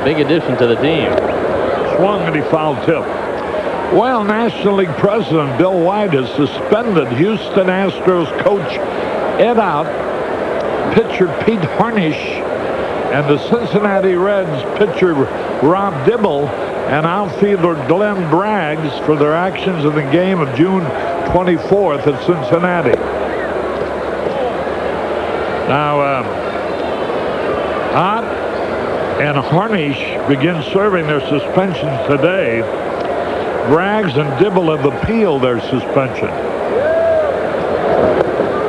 big addition to the team. Swung and he fouled tip. Well, National League President Bill White has suspended Houston Astros coach Ed Out, pitcher Pete Harnisch, and the Cincinnati Reds pitcher Rob Dibble and outfielder Glenn Braggs for their actions in the game of June 24th at Cincinnati. Now, Ott and Harnisch begin serving their suspensions today. Braggs and Dibble have appealed their suspension.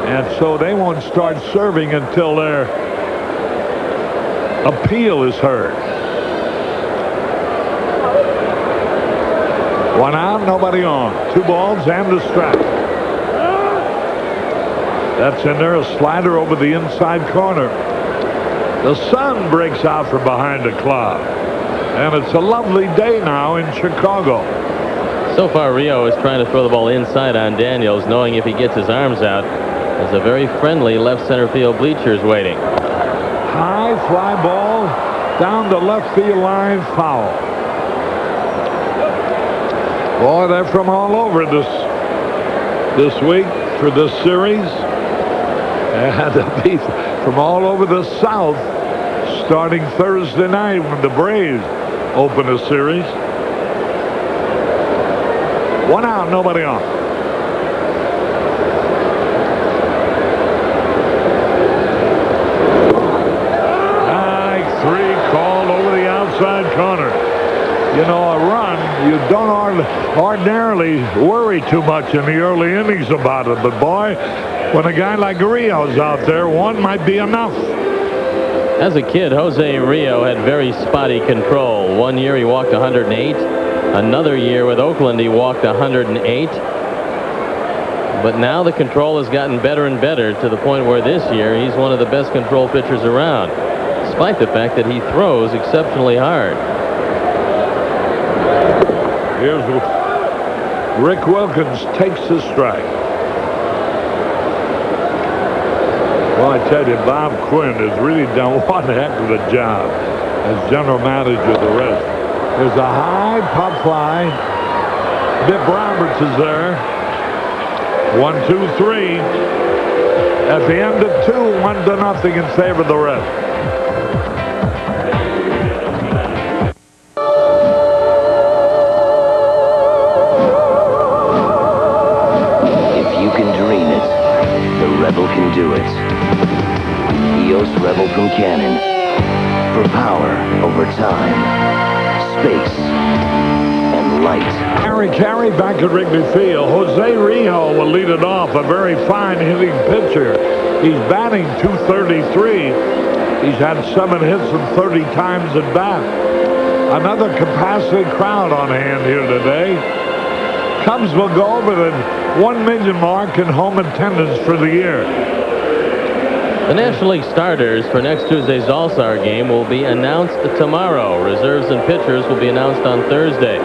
And so they won't start serving until their appeal is heard. One out, nobody on. 2 balls and a strike. That's in there, a slider over the inside corner. The sun breaks out from behind a cloud. And it's a lovely day now in Chicago. So far, Rio is trying to throw the ball inside on Daniels, knowing if he gets his arms out, there's a very friendly left center field bleachers waiting. High fly ball down the left field line, foul. Boy, they're from all over this week for this series. And they'll be from all over the South starting Thursday night when the Braves open a series. 1 out, nobody on. Strike 3 called over the outside corner. You know, a run, you don't ordinarily worry too much in the early innings about it. But boy, when a guy like Rio's out there, one might be enough. As a kid, Jose Rio had very spotty control. One year he walked 108. Another year with Oakland he walked 108. But now the control has gotten better and better to the point where this year he's one of the best control pitchers around, despite the fact that he throws exceptionally hard. Here's Rick Wilkins takes the strike. Well, I tell you, Bob Quinn has really done one heck of a job as general manager of the Reds. There's a high pop fly. Bip Roberts is there. 1, 2, 3. At the end of 2, 1-0 in favor of the Reds. Rebel can do it. EOS Rebel from Canon. For power over time, space, and light. Carry back at Wrigley Field. Jose Rio will lead it off. A very fine hitting pitcher. He's batting .233. He's had 7 hits and 30 times at bat. Another capacity crowd on hand here today. Cubs will go over the 1 million mark in home attendance for the year. The National League starters for next Tuesday's All-Star game will be announced tomorrow. Reserves and pitchers will be announced on Thursday.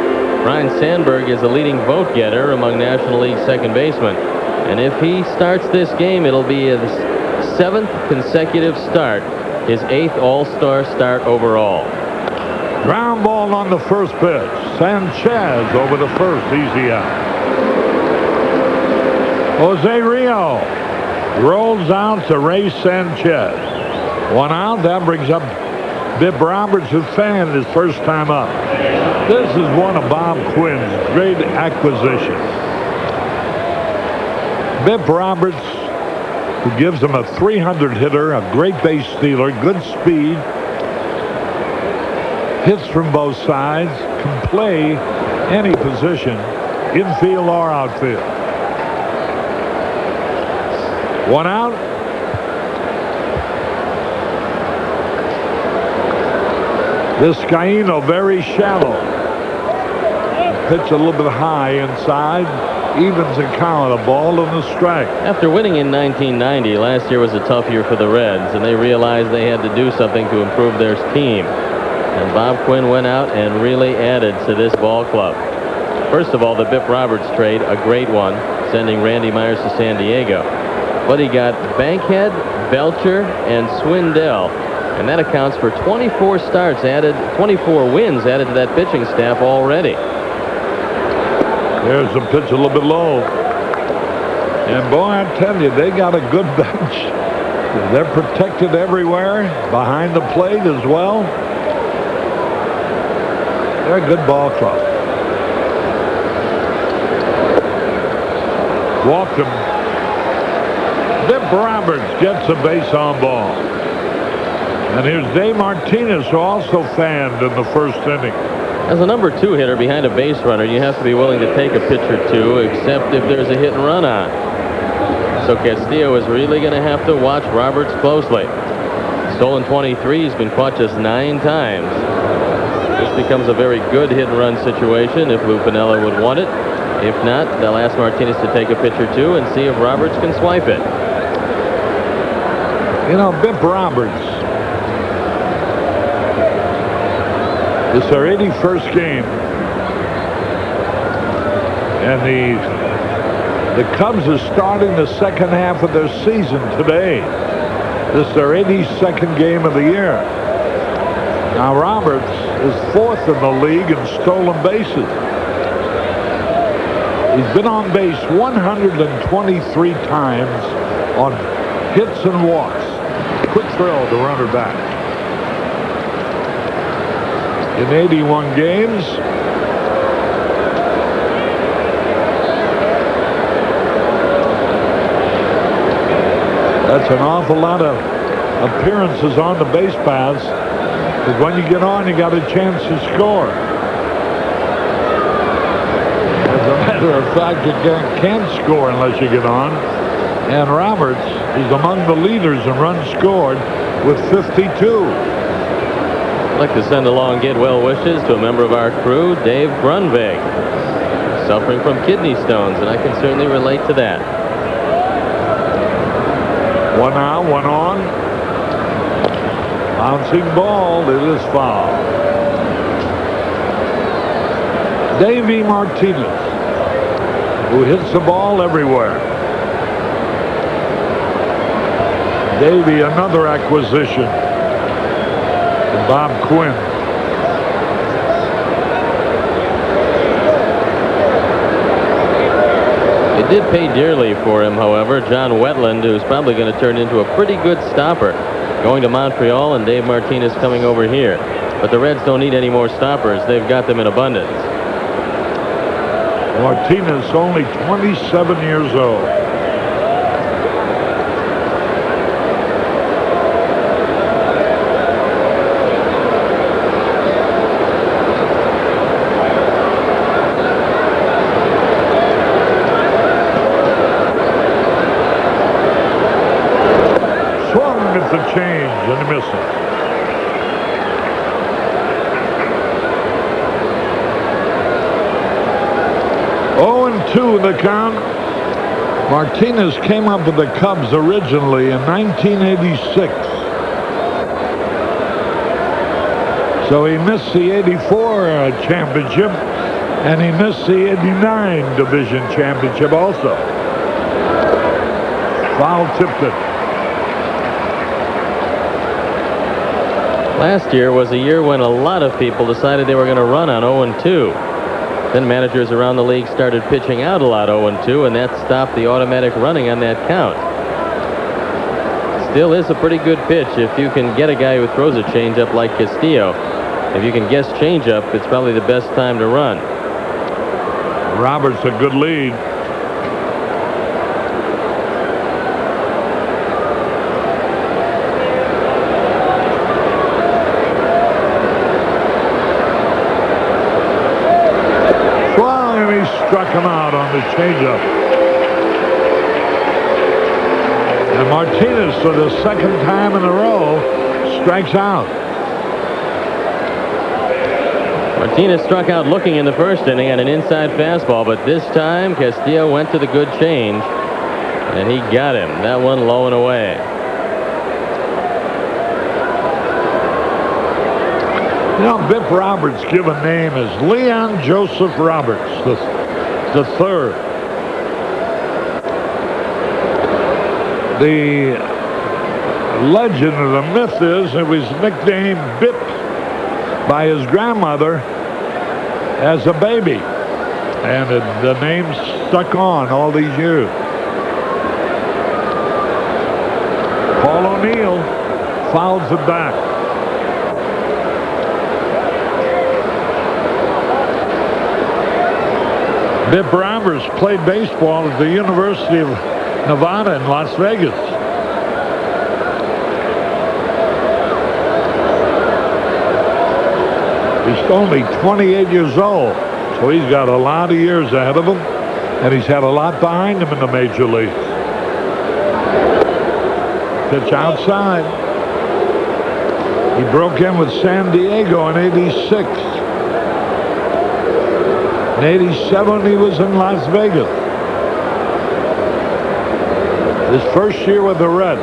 Ryan Sandberg is the leading vote getter among National League second basemen. And if he starts this game, it'll be his 7th consecutive start, his 8th All-Star start overall. Ground ball on the first pitch. Sanchez over the first, easy out. Jose Rio rolls out to Ray Sanchez. 1 out. That brings up Bip Roberts, who fanned his first time up. This is one of Bob Quinn's great acquisitions. Bip Roberts, who gives him a 300 hitter, a great base stealer, good speed, hits from both sides, can play any position, infield or outfield. 1 out. Vizcaíno very shallow. Pitch a little bit high inside. Evens the count, a ball and a strike. After winning in 1990, last year was a tough year for the Reds, and they realized they had to do something to improve their team. And Bob Quinn went out and really added to this ball club. First of all, the Bip Roberts trade, a great one, sending Randy Myers to San Diego. But he got Bankhead, Belcher, and Swindell And that accounts for 24 starts added, 24 wins added to that pitching staff already. There's the pitch a little bit low. And boy, I tell you, they got a good bench. They're protected everywhere, behind the plate as well. They're a good ball club. Walked him. Bip Roberts gets a base on ball. And here's Dave Martinez, who also fanned in the first inning. As a number 2 hitter behind a base runner, you have to be willing to take a pitch or two, except if there's a hit and run on. So Castillo is really going to have to watch Roberts closely. Stolen 23, he's been caught just 9 times. This becomes a very good hit and run situation if Lou Piniella would want it. If not, they'll ask Martinez to take a pitch or two and see if Roberts can swipe it. You know, Bip Roberts, it's their 81st game. And the Cubs are starting the second half of their season today. This is their 82nd game of the year. Now Roberts is 4th in the league in stolen bases. He's been on base 123 times on hits and walks. Quick throw to runner back. In 81 games, that's an awful lot of appearances on the base paths. But when you get on, you got a chance to score. As a matter of fact, you can't score unless you get on. And Roberts is among the leaders in runs scored with 52. I'd like to send along get well wishes to a member of our crew, Dave Grunweg, suffering from kidney stones, and I can certainly relate to that. 1 out, 1 on. Bouncing ball, it is foul. Davey Martinez, who hits the ball everywhere. Davey, another acquisition. And Bob Quinn. It did pay dearly for him, however. John Wetland, who's probably going to turn into a pretty good stopper, going to Montreal, and Dave Martinez coming over here. But the Reds don't need any more stoppers. They've got them in abundance. Martinez, only 27 years old. The change and misses. Oh, and 2 the count. Martinez came up with the Cubs originally in 1986. So he missed the 84 championship, and he missed the 89 division championship also. Foul tipped it. Last year was a year when a lot of people decided they were going to run on 0-2. Then managers around the league started pitching out a lot 0-2, and that stopped the automatic running on that count. Still is a pretty good pitch if you can get a guy who throws a changeup like Castillo. If you can guess changeup, it's probably the best time to run. Roberts a good lead. Struck him out on the changeup. And Martinez, for the second time in a row, strikes out. Martinez struck out looking in the first inning on an inside fastball, but this time Castillo went to the good change, and he got him. That one low and away. You know, Bip Roberts' given name is Leon Joseph Roberts, the third. The legend of the myth is it was nicknamed Bip by his grandmother as a baby. And the name stuck on all these years. Paul O'Neill fouls it back. Bip Roberts played baseball at the University of Nevada in Las Vegas. He's only 28 years old, so he's got a lot of years ahead of him, and he's had a lot behind him in the major leagues. Pitch outside. He broke in with San Diego in '86. In '87, he was in Las Vegas. His first year with the Reds.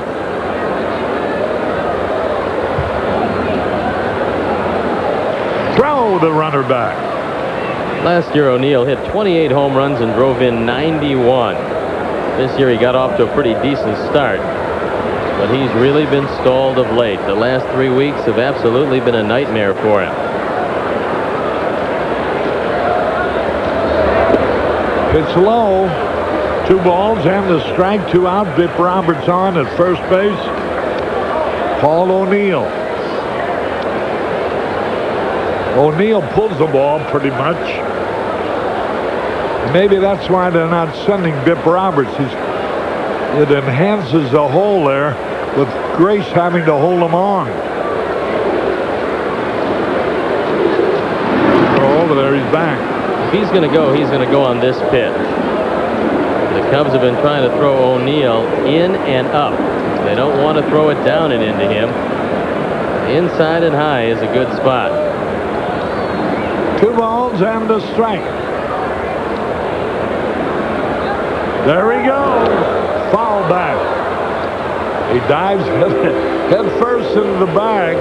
Throw the runner back. Last year, O'Neill hit 28 home runs and drove in 91. This year, he got off to a pretty decent start. But he's really been stalled of late. The last 3 weeks have absolutely been a nightmare for him. Pitch low. 2 balls and the strike, 2 out. Bip Roberts on at first base. Paul O'Neill. O'Neill pulls the ball pretty much. Maybe that's why they're not sending Bip Roberts. It enhances the hole there with Grace having to hold him on. Throw over there, he's back. If he's going to go on this pitch. The Cubs have been trying to throw O'Neill in and up. They don't want to throw it down and into him. Inside and high is a good spot. 2 balls and a strike. There he goes. Foul back. He dives head first into the bag.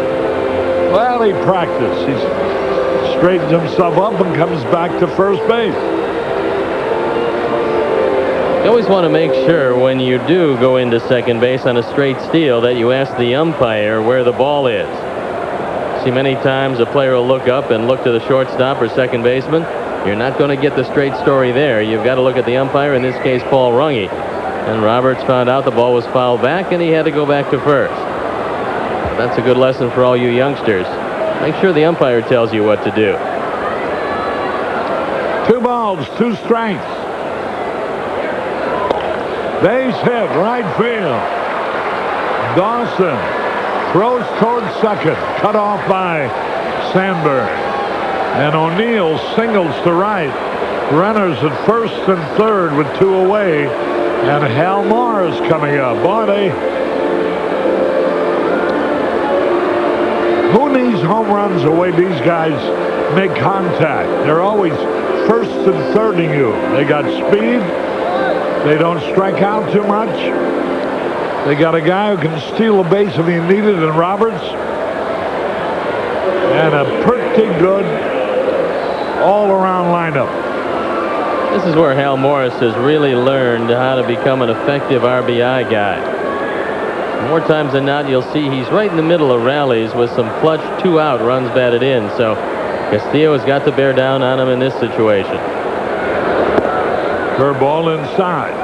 Well, he practiced. He straightens himself up and comes back to first base. You always want to make sure when you do go into second base on a straight steal that you ask the umpire where the ball is. See, many times a player will look up and look to the shortstop or second baseman. You're not going to get the straight story there. You've got to look at the umpire, in this case Paul Runge. And Roberts found out the ball was fouled back and he had to go back to first. That's a good lesson for all you youngsters. Make sure the umpire tells you what to do. 2 balls, 2 strikes. Base hit, right field. Dawson throws towards second, cut off by Sandberg. And O'Neill singles to right. Runners at first and third with 2 away. And Hal Morris coming up. Boy, who needs home runs the way these guys make contact? They're always first and thirding you. They got speed. They don't strike out too much. They got a guy who can steal a base if he needed in Roberts. And a pretty good all-around lineup. This is where Hal Morris has really learned how to become an effective RBI guy. More times than not, you'll see he's right in the middle of rallies with some clutch 2-out runs batted in. So Castillo has got to bear down on him in this situation. Curveball inside.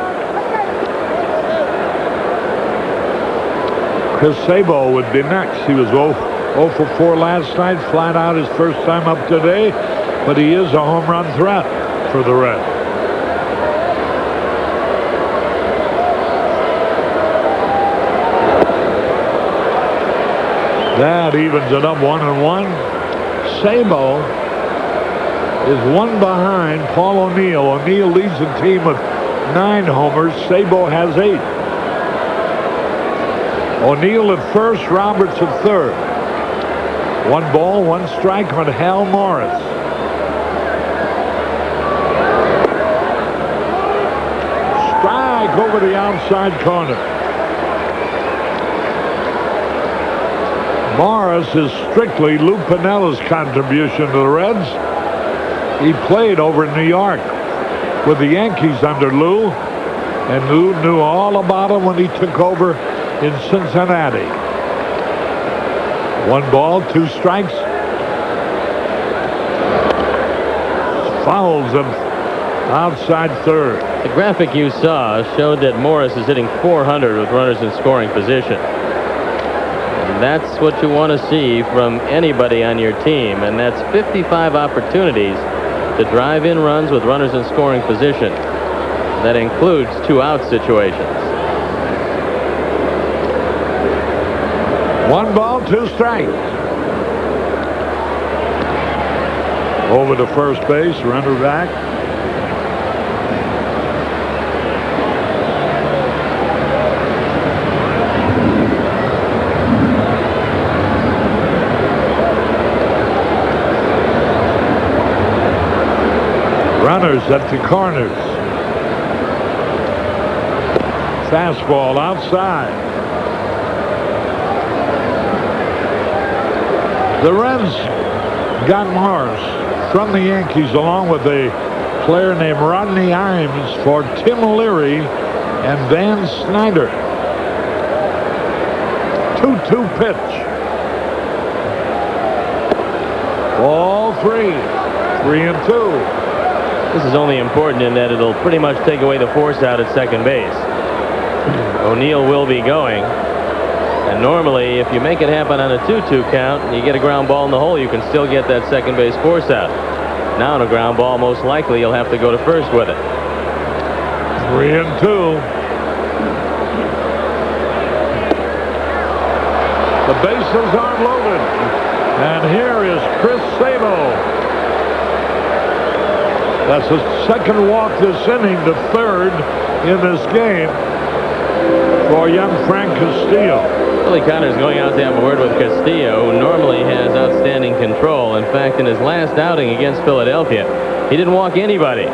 Chris Sabo would be next. He was 0 for 4 last night, flat out his first time up today, but he is a home run threat for the Reds. That evens it up 1-1. Sabo is 1 behind Paul O'Neill. O'Neill leads the team with 9 homers. Sabo has 8. O'Neill at first, Roberts at third. 1 ball, 1 strike on Hal Morris. Strike over the outside corner. Morris is strictly Lou Pinella's contribution to the Reds. He played over in New York with the Yankees under Lou, and Lou knew all about him when he took over in Cincinnati. 1 ball, 2 strikes. Fouls him outside third. The graphic you saw showed that Morris is hitting .400 with runners in scoring position. And that's what you want to see from anybody on your team, and that's 55 opportunities to drive in runs with runners in scoring position. That includes 2-out situations. 1 ball, 2 strikes. Over to first base, runner back. Runners at the corners. Fastball outside. The Reds got Morris from the Yankees along with a player named Rodney Imes for Tim Leary and Van Snyder. 2-2 pitch. Ball 3. 3-2. This is only important in that it'll pretty much take away the force out at second base. O'Neill will be going. And normally, if you make it happen on a 2-2 count and you get a ground ball in the hole, you can still get that second base force out. Now on a ground ball, most likely you'll have to go to first with it. 3-2. The bases are loaded. And here is Chris Sabo. That's the second walk this inning, the third in this game for young Frank Castillo. Billy Connor's going out to have a word with Castillo, who normally has outstanding control. In fact, in his last outing against Philadelphia, he didn't walk anybody.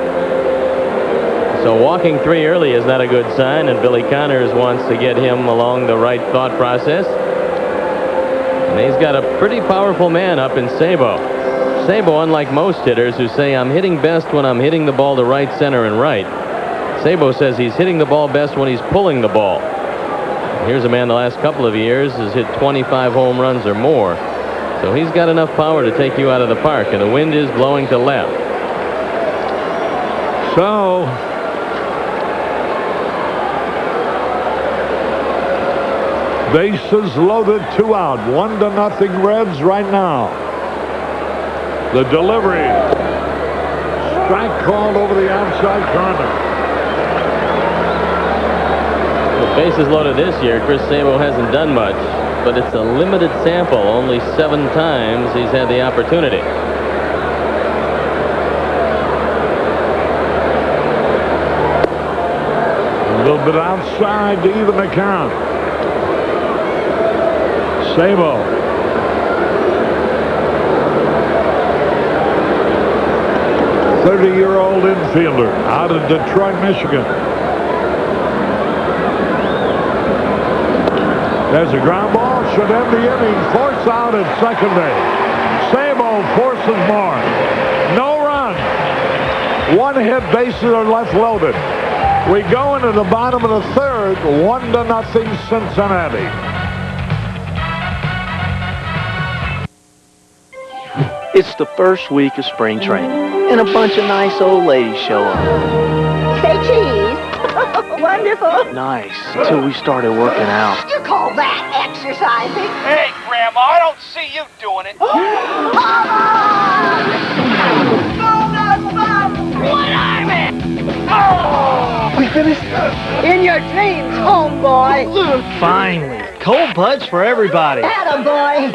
So walking 3 early is not a good sign, and Billy Connors wants to get him along the right thought process. And he's got a pretty powerful man up in Sabo. Sabo, unlike most hitters who say, I'm hitting best when I'm hitting the ball to right, center, and right, Sabo says he's hitting the ball best when he's pulling the ball. Here's a man the last couple of years has hit 25 home runs or more. So he's got enough power to take you out of the park, and the wind is blowing to left. So bases loaded, 2 out, 1-0 Reds right now. The delivery. Strike called over the outside corner. With bases loaded this year, Chris Sabo hasn't done much, but it's a limited sample. Only 7 times he's had the opportunity. A little bit outside to even the count. Sabo. 30-year-old infielder out of Detroit, Michigan. There's a ground ball. Should end the inning. Force out at second base. Sabo forces more. No run. 1 hit. Bases are left loaded. We go into the bottom of the third. 1-0 Cincinnati. It's the first week of spring training, and a bunch of nice old ladies show up. Say cheese. Wonderful. Nice, until we started working out. You call that exercising? Hey, Grandma, I don't see you doing it. What arm it? We finished? In your dreams, homeboy. Finally. Cold buds for everybody. Attaboy.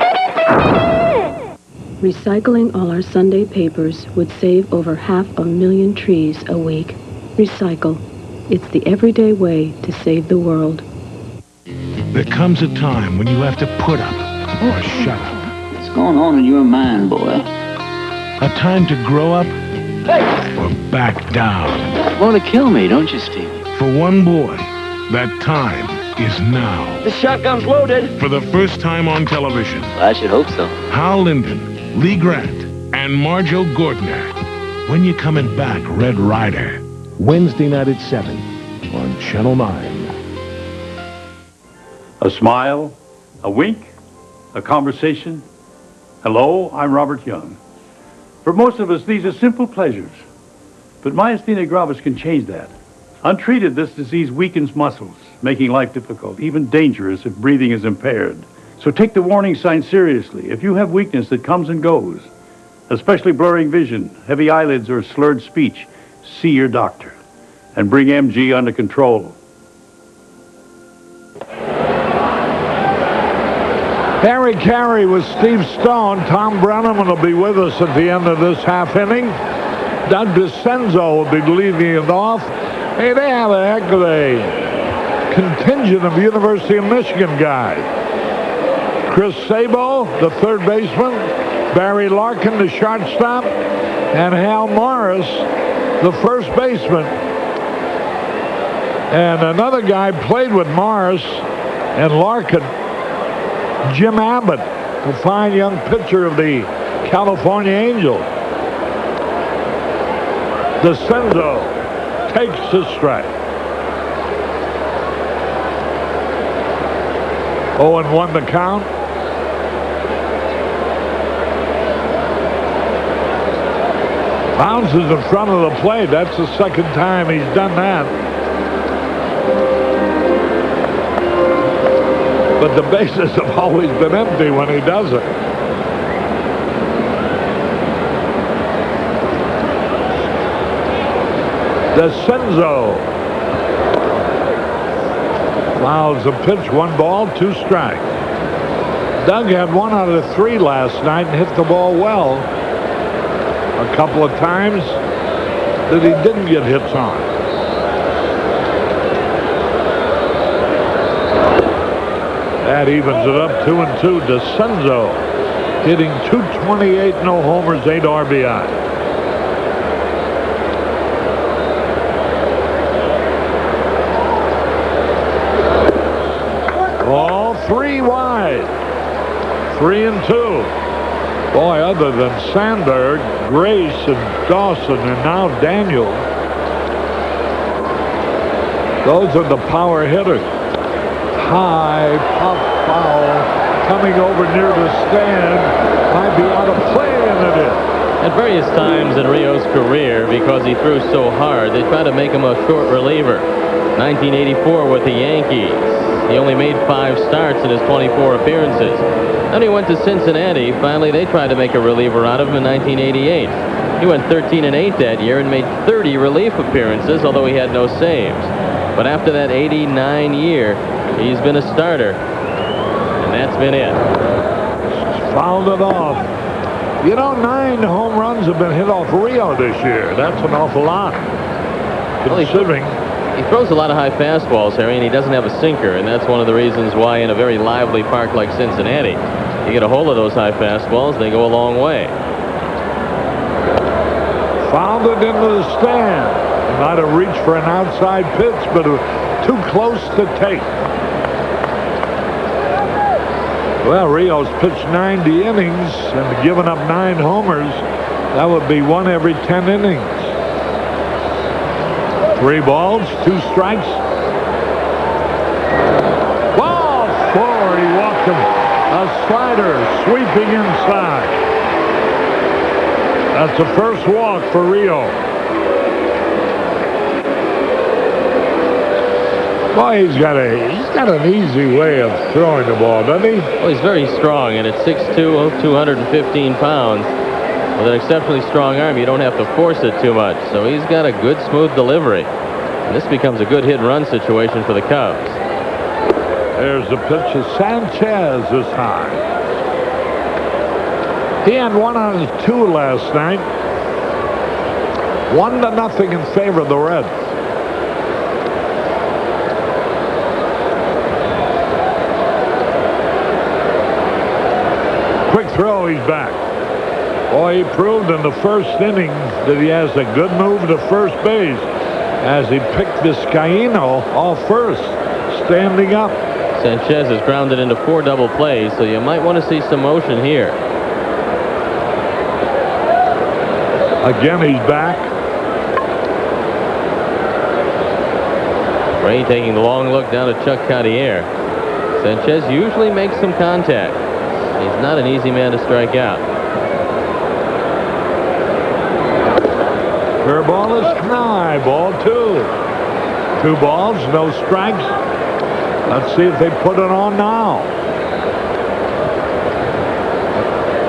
Recycling all our Sunday papers would save over 500,000 trees a week. Recycle. It's the everyday way to save the world. There comes a time when you have to put up or shut up. What's going on in your mind, boy? A time to grow up or back down. Want to kill me, don't you, Steve? For one boy, that time is now. The shotgun's loaded. For the first time on television, I should hope so. Hal Linden, Lee Grant, and Marjo Gordner. When You Coming Back, Red Ryder. Wednesday night at 7 on Channel 9. A smile, a wink, A conversation? Hello, I'm Robert Young. For most of us, these are simple pleasures. But myasthenia gravis can change that. Untreated, this disease weakens muscles, making life difficult, even dangerous if breathing is impaired. So take the warning signs seriously. If you have weakness that comes and goes, especially blurring vision, heavy eyelids, or slurred speech, see your doctor and bring MG under control. Harry Carey with Steve Stone. Tom Brenneman will be with us at the end of this half inning. Doug DeCenzo will be leading it off. Hey, they have a heck of a contingent of University of Michigan guys. Chris Sabo, the third baseman. Barry Larkin, the shortstop. And Hal Morris, the first baseman. And another guy played with Morris and Larkin, Jim Abbott, the fine young pitcher of the California Angels. DeCenzo takes the strike. 0-1 the count. Bounces in front of the plate. That's the second time he's done that. But the bases have always been empty when he does it. DeCenzo fouls the pitch. 1 ball, 2 strikes. Doug had 1 out of 3 last night and hit the ball well. A couple of times that he didn't get hits on. That evens it up 2-2. DeCenzo hitting .228, no homers, 8 RBI. Ball 3 wide. 3-2. Boy, other than Sandberg, Grace, and Dawson, and now Daniel, those are the power hitters. High pop foul coming over near the stand. Might be out of play, and it is. At various times in Rio's career, because he threw so hard, they tried to make him a short reliever. 1984 with the Yankees. He only made 5 starts in his 24 appearances. Then he went to Cincinnati. Finally, they tried to make a reliever out of him in 1988. He went 13-8 that year and made 30 relief appearances, although he had no saves. But after that 89 year, he's been a starter, and that's been it. Fouled it off. You know, 9 home runs have been hit off Rio this year. That's an awful lot, considering. He throws a lot of high fastballs, Harry, and he doesn't have a sinker, and that's one of the reasons why in a very lively park like Cincinnati, you get a hold of those high fastballs, they go a long way. Fouled it into the stand. He might have reached for an outside pitch, but too close to take. Well, Rio's pitched 90 innings and given up 9 homers. That would be 1 every 10 innings. 3 balls, 2 strikes. Ball 4. He walked him. A slider sweeping inside. That's the first walk for Rio. Boy, he's got an easy way of throwing the ball, doesn't he? Well, he's very strong, and at 6'2", 215 pounds, with an exceptionally strong arm, you don't have to force it too much. So he's got a good, smooth delivery. And this becomes a good hit-and-run situation for the Cubs. There's the pitch to Sanchez is high. He had 1 out of 2 last night. 1-0 in favor of the Reds. Quick throw, he's back. Boy, he proved in the first inning that he has a good move to first base as he picked Vizcaíno off first, standing up. Sanchez is grounded into 4 double plays, so you might want to see some motion here. Again, he's back. Ray taking the long look down at Chuck Cartier. Sanchez usually makes some contact. He's not an easy man to strike out. Curveball is high. Ball 2. 2 balls, no strikes. Let's see if they put it on now.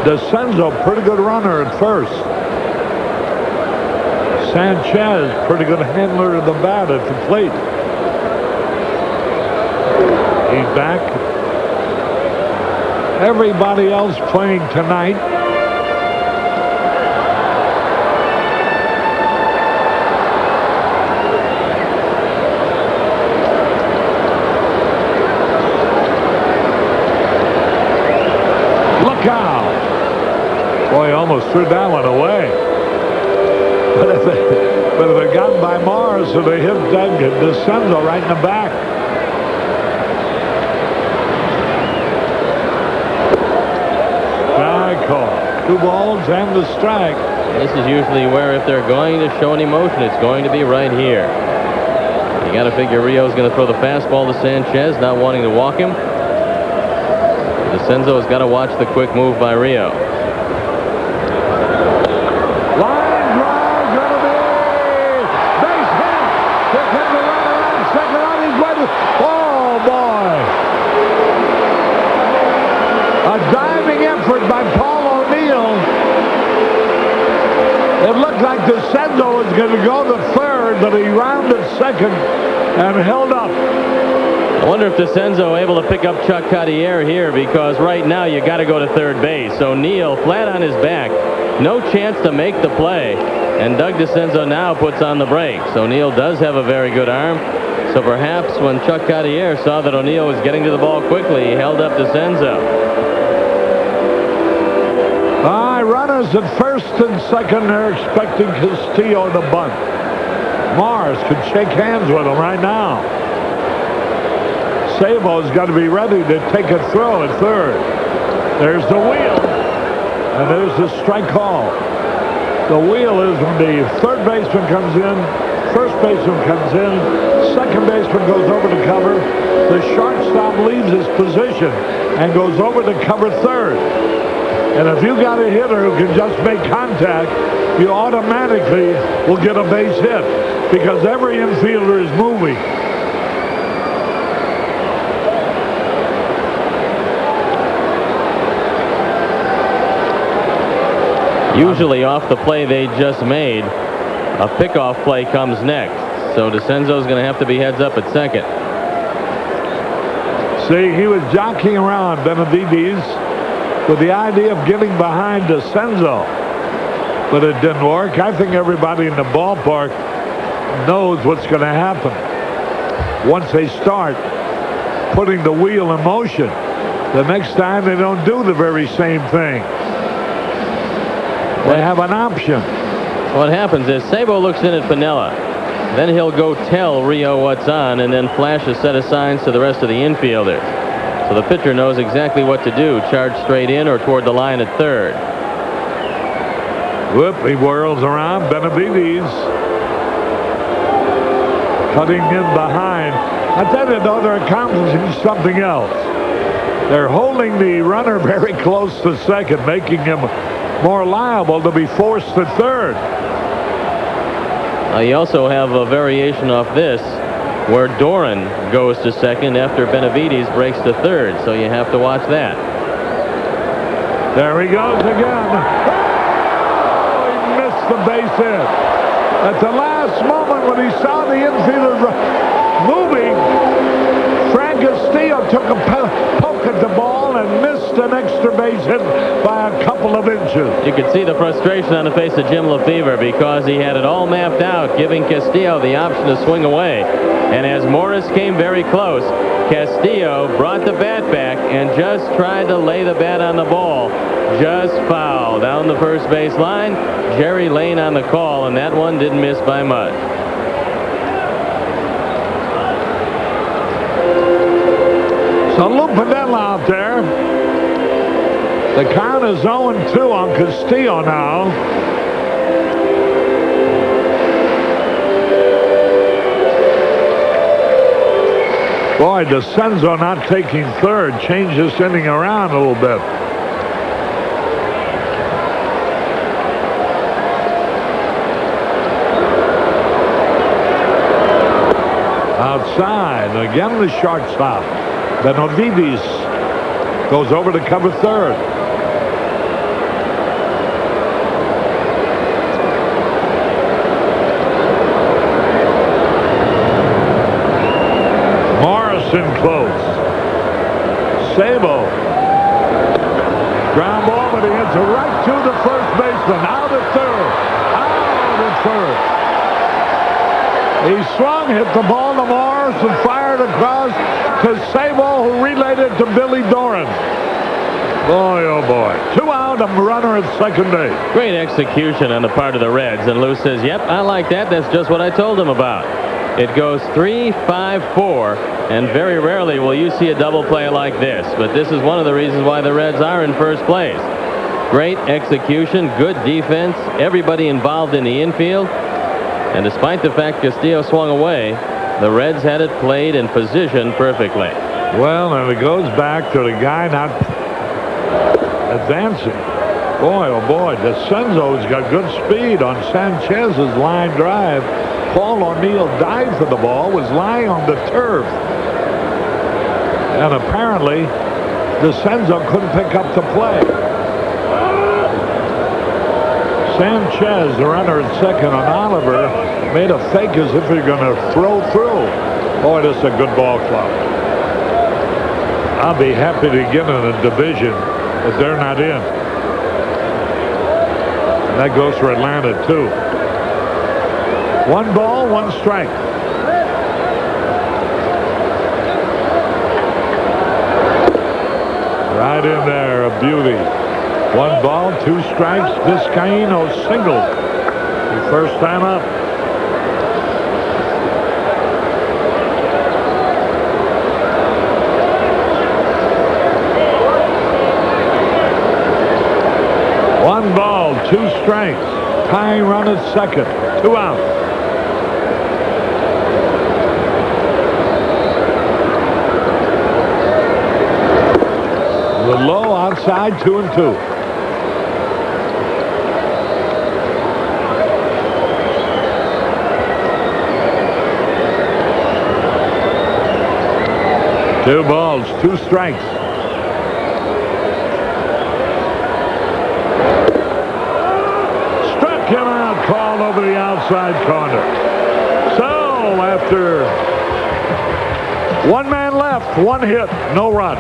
DeCenzo, pretty good runner at first. Sanchez, pretty good handler of the bat at the plate. He's back. Everybody else playing tonight. Look out. Boy, almost threw that one away. But if it got by Mars, so they hit Doug DeCenzo right in the back. Strike call. 2 balls and the strike. This is usually where if they're going to show any motion, it's going to be right here. You got to figure Rio's going to throw the fastball to Sanchez, not wanting to walk him. DeCenzo has got to watch the quick move by Rio. Line drive, gonna be base hit. Here comes the runner on second on his way to. Oh boy! A diving effort by Paul O'Neill. It looked like DeCenzo was going to go to third, but he rounded second and held up. I wonder if DeCenzo able to pick up Chuck Cartier here, because right now you got to go to third base. O'Neill flat on his back, no chance to make the play, and Doug DeCenzo now puts on the brakes. O'Neill does have a very good arm, so perhaps when Chuck Cartier saw that O'Neill was getting to the ball quickly, he held up DeCenzo. Runners at first and second. They're expecting Castillo to bunt. Mars could shake hands with him right now. Sabo's got to be ready to take a throw at third. There's the wheel, and there's the strike call. The wheel is when the third baseman comes in, first baseman comes in, second baseman goes over to cover. The shortstop leaves his position and goes over to cover third. And if you got a hitter who can just make contact, you automatically will get a base hit, because every infielder is moving. Usually off the play they just made, a pickoff play comes next. So DeCenzo's going to have to be heads up at second. See, he was jockeying around Benavides with the idea of getting behind DeCenzo, but it didn't work. I think everybody in the ballpark knows what's going to happen once they start putting the wheel in motion. The next time they don't do the very same thing. They have an option. What happens is Sabo looks in at Piniella. Then he'll go tell Rio what's on and then flash a set of signs to the rest of the infielders. So the pitcher knows exactly what to do. Charge straight in or toward the line at third. Whoop, he whirls around. Benavides cutting in behind. I tell you, though, they're accomplishing something else. They're holding the runner very close to second, making him more liable to be forced to third. You also have a variation off this, where Doran goes to second after Benavides breaks to third, so you have to watch that. There he goes again. Oh, he missed the base hit. At the last moment when he saw the infielder moving, Frank Castillo took a poke at the ball and missed an extra base hit by a couple of inches. You could see the frustration on the face of Jim Lefevre, because he had it all mapped out, giving Castillo the option to swing away. And as Morris came very close, Castillo brought the bat back and just tried to lay the bat on the ball. Just foul down the first base line. Jerry Lane on the call, and that one didn't miss by much. So Lou Piniella out there. The count is 0-2 on Castillo now. Boy, DeCenzo not taking third changed this inning around a little bit. outside. And again, the shortstop. Benavides goes over to cover third. Morrison close. Sabo. Ground ball, but he hits it right to the first baseman. Out at third. Out at third. He swung, hit the ball to Morris, and fired across to Sabo, who relayed it to Billy Doran. Boy, oh boy. 2 out, a runner at second base. Great execution on the part of the Reds. And Lou says, yep, I like that. That's just what I told him about. It goes 3-5-4, and very rarely will you see a double play like this. But this is one of the reasons why the Reds are in first place. Great execution, good defense, everybody involved in the infield. And despite the fact Castillo swung away, the Reds had it played and positioned perfectly. Well, and it goes back to the guy not advancing. Boy, oh boy, DeCenzo's got good speed on Sanchez's line drive. Paul O'Neill dived for the ball, was lying on the turf. And apparently, DeCenzo couldn't pick up the play. Sanchez, the runner at second on Oliver, made a fake as if he were going to throw through. Boy, this is a good ball club. I'll be happy to get in a division that they're not in. And that goes for Atlanta, too. 1 ball, 1 strike. Right in there, a beauty. 1 ball, 2 strikes. Vizcaíno single. The first time up. One ball, 2 strikes. Tying run at second. 2 out. The low outside, 2-2. Two balls, 2 strikes. Struck him out, called over the outside corner. So after 1 man left, 1 hit, no run.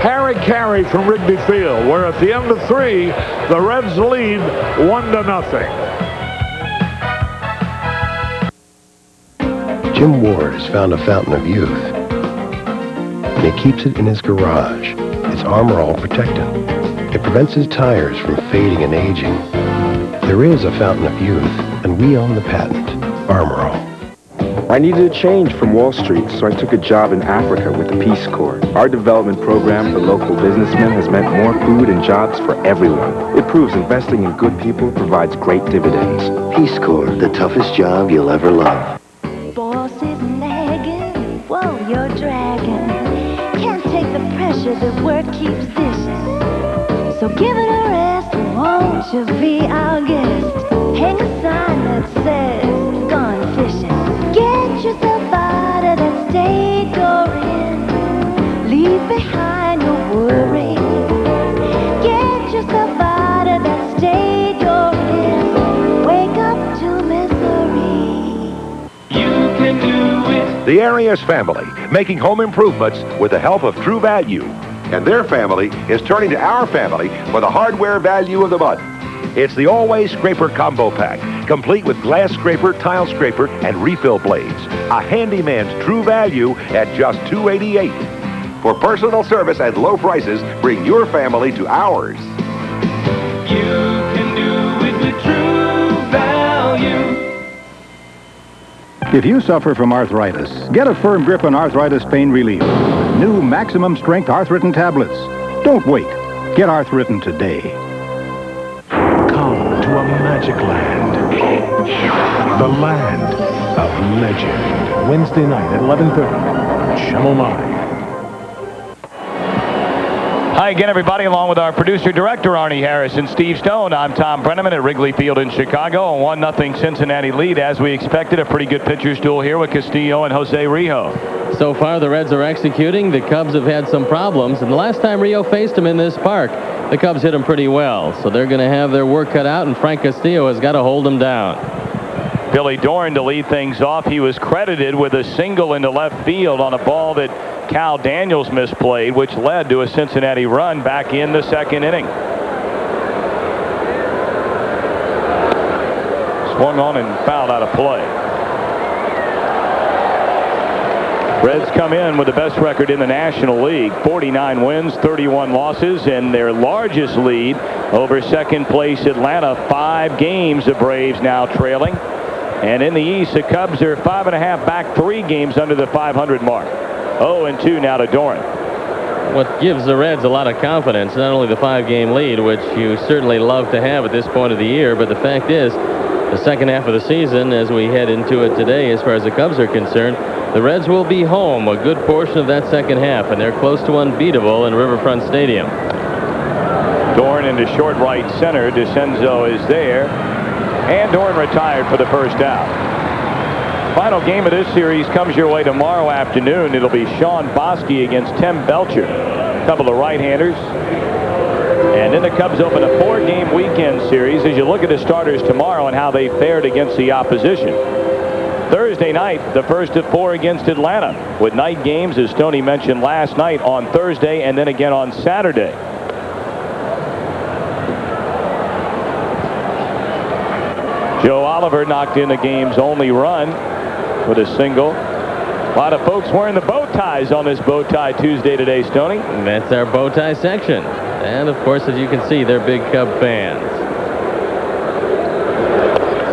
Harry Carey from Wrigley Field, where at the end of 3, the Reds lead 1-0. Jim Ward has found a fountain of youth, and he keeps it in his garage. It's Armor All protectant. It prevents his tires from fading and aging. There is a fountain of youth, and we own the patent, Armor All. I needed a change from Wall Street, so I took a job in Africa with the Peace Corps. Our development program for local businessmen has meant more food and jobs for everyone. It proves investing in good people provides great dividends. Peace Corps, the toughest job you'll ever love. Boss is nagging, whoa, you're dragging. Can't take the pressure that work keeps dishing. So give it a rest, won't you be our guest? Hang a sign that says, gone fishing. Get yourself out of that state you're in. Leave behind your worry. Get yourself out of that state you're in. Wake up to misery. You can do it. The Arias family, making home improvements with the help of True Value. And their family is turning to our family for the hardware value of the month. It's the Always Scraper Combo Pack, complete with glass scraper, tile scraper, and refill blades. A handyman's true value at just $288. For personal service and low prices, bring your family to ours. You can do it with True Value. If you suffer from arthritis, get a firm grip on arthritis pain relief. New maximum strength Arthritin tablets. Don't wait. Get Arthritin today. Come to a magic land. The land of legend. Wednesday night at 11:30. Channel 9. Hi again, everybody. Along with our producer-director, Arnie Harris and Steve Stone, I'm Tom Brenneman at Wrigley Field in Chicago. A 1-0 Cincinnati lead. As we expected, a pretty good pitcher's duel here with Castillo and Jose Rijo. So far, the Reds are executing. The Cubs have had some problems. And the last time Rio faced them in this park, the Cubs hit him pretty well. So they're going to have their work cut out, and Frank Castillo has got to hold them down. Billy Doran to lead things off. He was credited with a single into left field on a ball that Cal Daniels misplayed, which led to a Cincinnati run back in the second inning. Swung on and fouled out of play. Reds come in with the best record in the National League, 49 wins, 31 losses, and their largest lead over second place Atlanta. 5 games, the Braves now trailing. And in the East, the Cubs are 5.5 back, 3 games under the 500 mark. 0-2 now to Doran. What gives the Reds a lot of confidence, not only the 5-game lead, which you certainly love to have at this point of the year, but the fact is, the second half of the season, as we head into it today, as far as the Cubs are concerned, the Reds will be home a good portion of that second half, and they're close to unbeatable in Riverfront Stadium. Doran into short right center. DeCenzo is there. And Doran retired for the first out. Final game of this series comes your way tomorrow afternoon. It'll be Sean Bosky against Tim Belcher. A couple of right-handers. And then the Cubs open a 4-game weekend series as you look at the starters tomorrow and how they fared against the opposition. Thursday night, the first of 4 against Atlanta, with night games, as Stoney mentioned last night, on Thursday and then again on Saturday. Joe Oliver knocked in the game's only run with a single. A lot of folks wearing the bow ties on this Bow Tie Tuesday today, Stoney. That's our bow tie section. And, of course, as you can see, they're big Cub fans.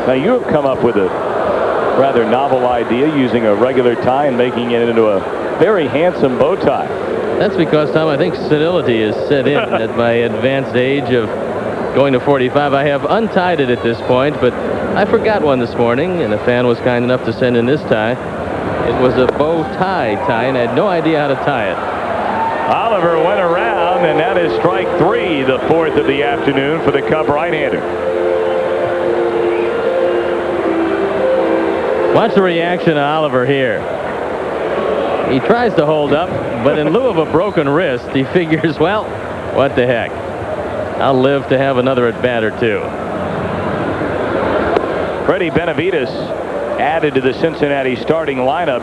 Now, you have come up with a rather novel idea, using a regular tie and making it into a very handsome bow tie. That's because, Tom, I think senility is set in at my advanced age of going to 45. I have untied it at this point, but I forgot one this morning, and a fan was kind enough to send in this tie. It was a bow tie, and I had no idea how to tie it. Oliver went around, and that is strike 3, the 4th of the afternoon for the Cub right-hander. Watch the reaction of Oliver here. He tries to hold up, but in lieu of a broken wrist, he figures, well, what the heck. I'll live to have another at-bat or two. Freddie Benavides added to the Cincinnati starting lineup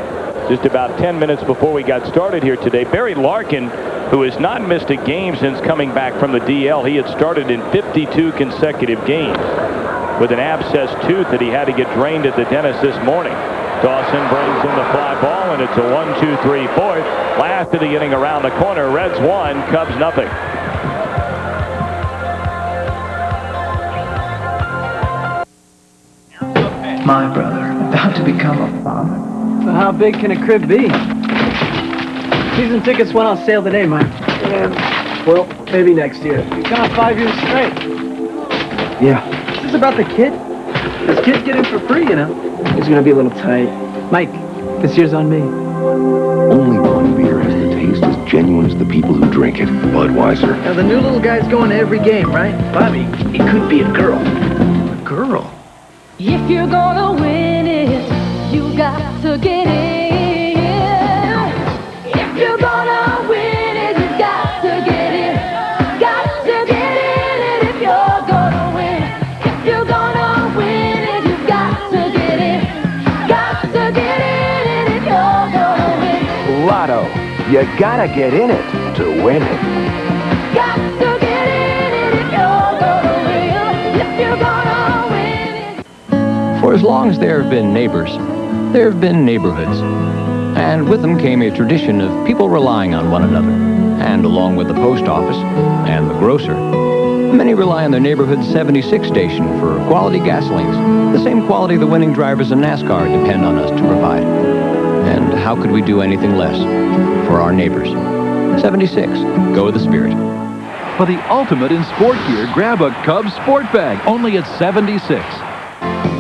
just about 10 minutes before we got started here today. Barry Larkin, who has not missed a game since coming back from the DL. He had started in 52 consecutive games with an abscessed tooth that he had to get drained at the dentist this morning. Dawson brings in the fly ball, and it's a 1-2-3-4. Last of the inning around the corner. Reds 1, Cubs nothing. My brother, about to become a father. So how big can a crib be? Season tickets went on sale today, Mike. Well, maybe next year. You got 5 years straight. Yeah. This is about the kid. This kid's getting for free, you know. He's gonna be a little tight. Mike, this year's on me. Only one beer has the taste as genuine as the people who drink it. Budweiser. Now, the new little guy's going to every game, right? Bobby, it could be a girl. A girl? If you're gonna win it, you got to get in. If you're gonna win it, you got to get in. Got to get in it if you're gonna win. If you're gonna win it, you got to get in. Got to get in it if you're gonna win. Lotto. You gotta get in it to win it. Got to get in it if you're gonna win. If you're gonna win. For as long as there have been neighbors, there have been neighborhoods. And with them came a tradition of people relying on one another. And along with the post office and the grocer, many rely on their neighborhood 76 station for quality gasolines, the same quality the winning drivers in NASCAR depend on us to provide. And how could we do anything less for our neighbors? 76. Go with the spirit. For the ultimate in sport gear, grab a Cubs sport bag, only at 76.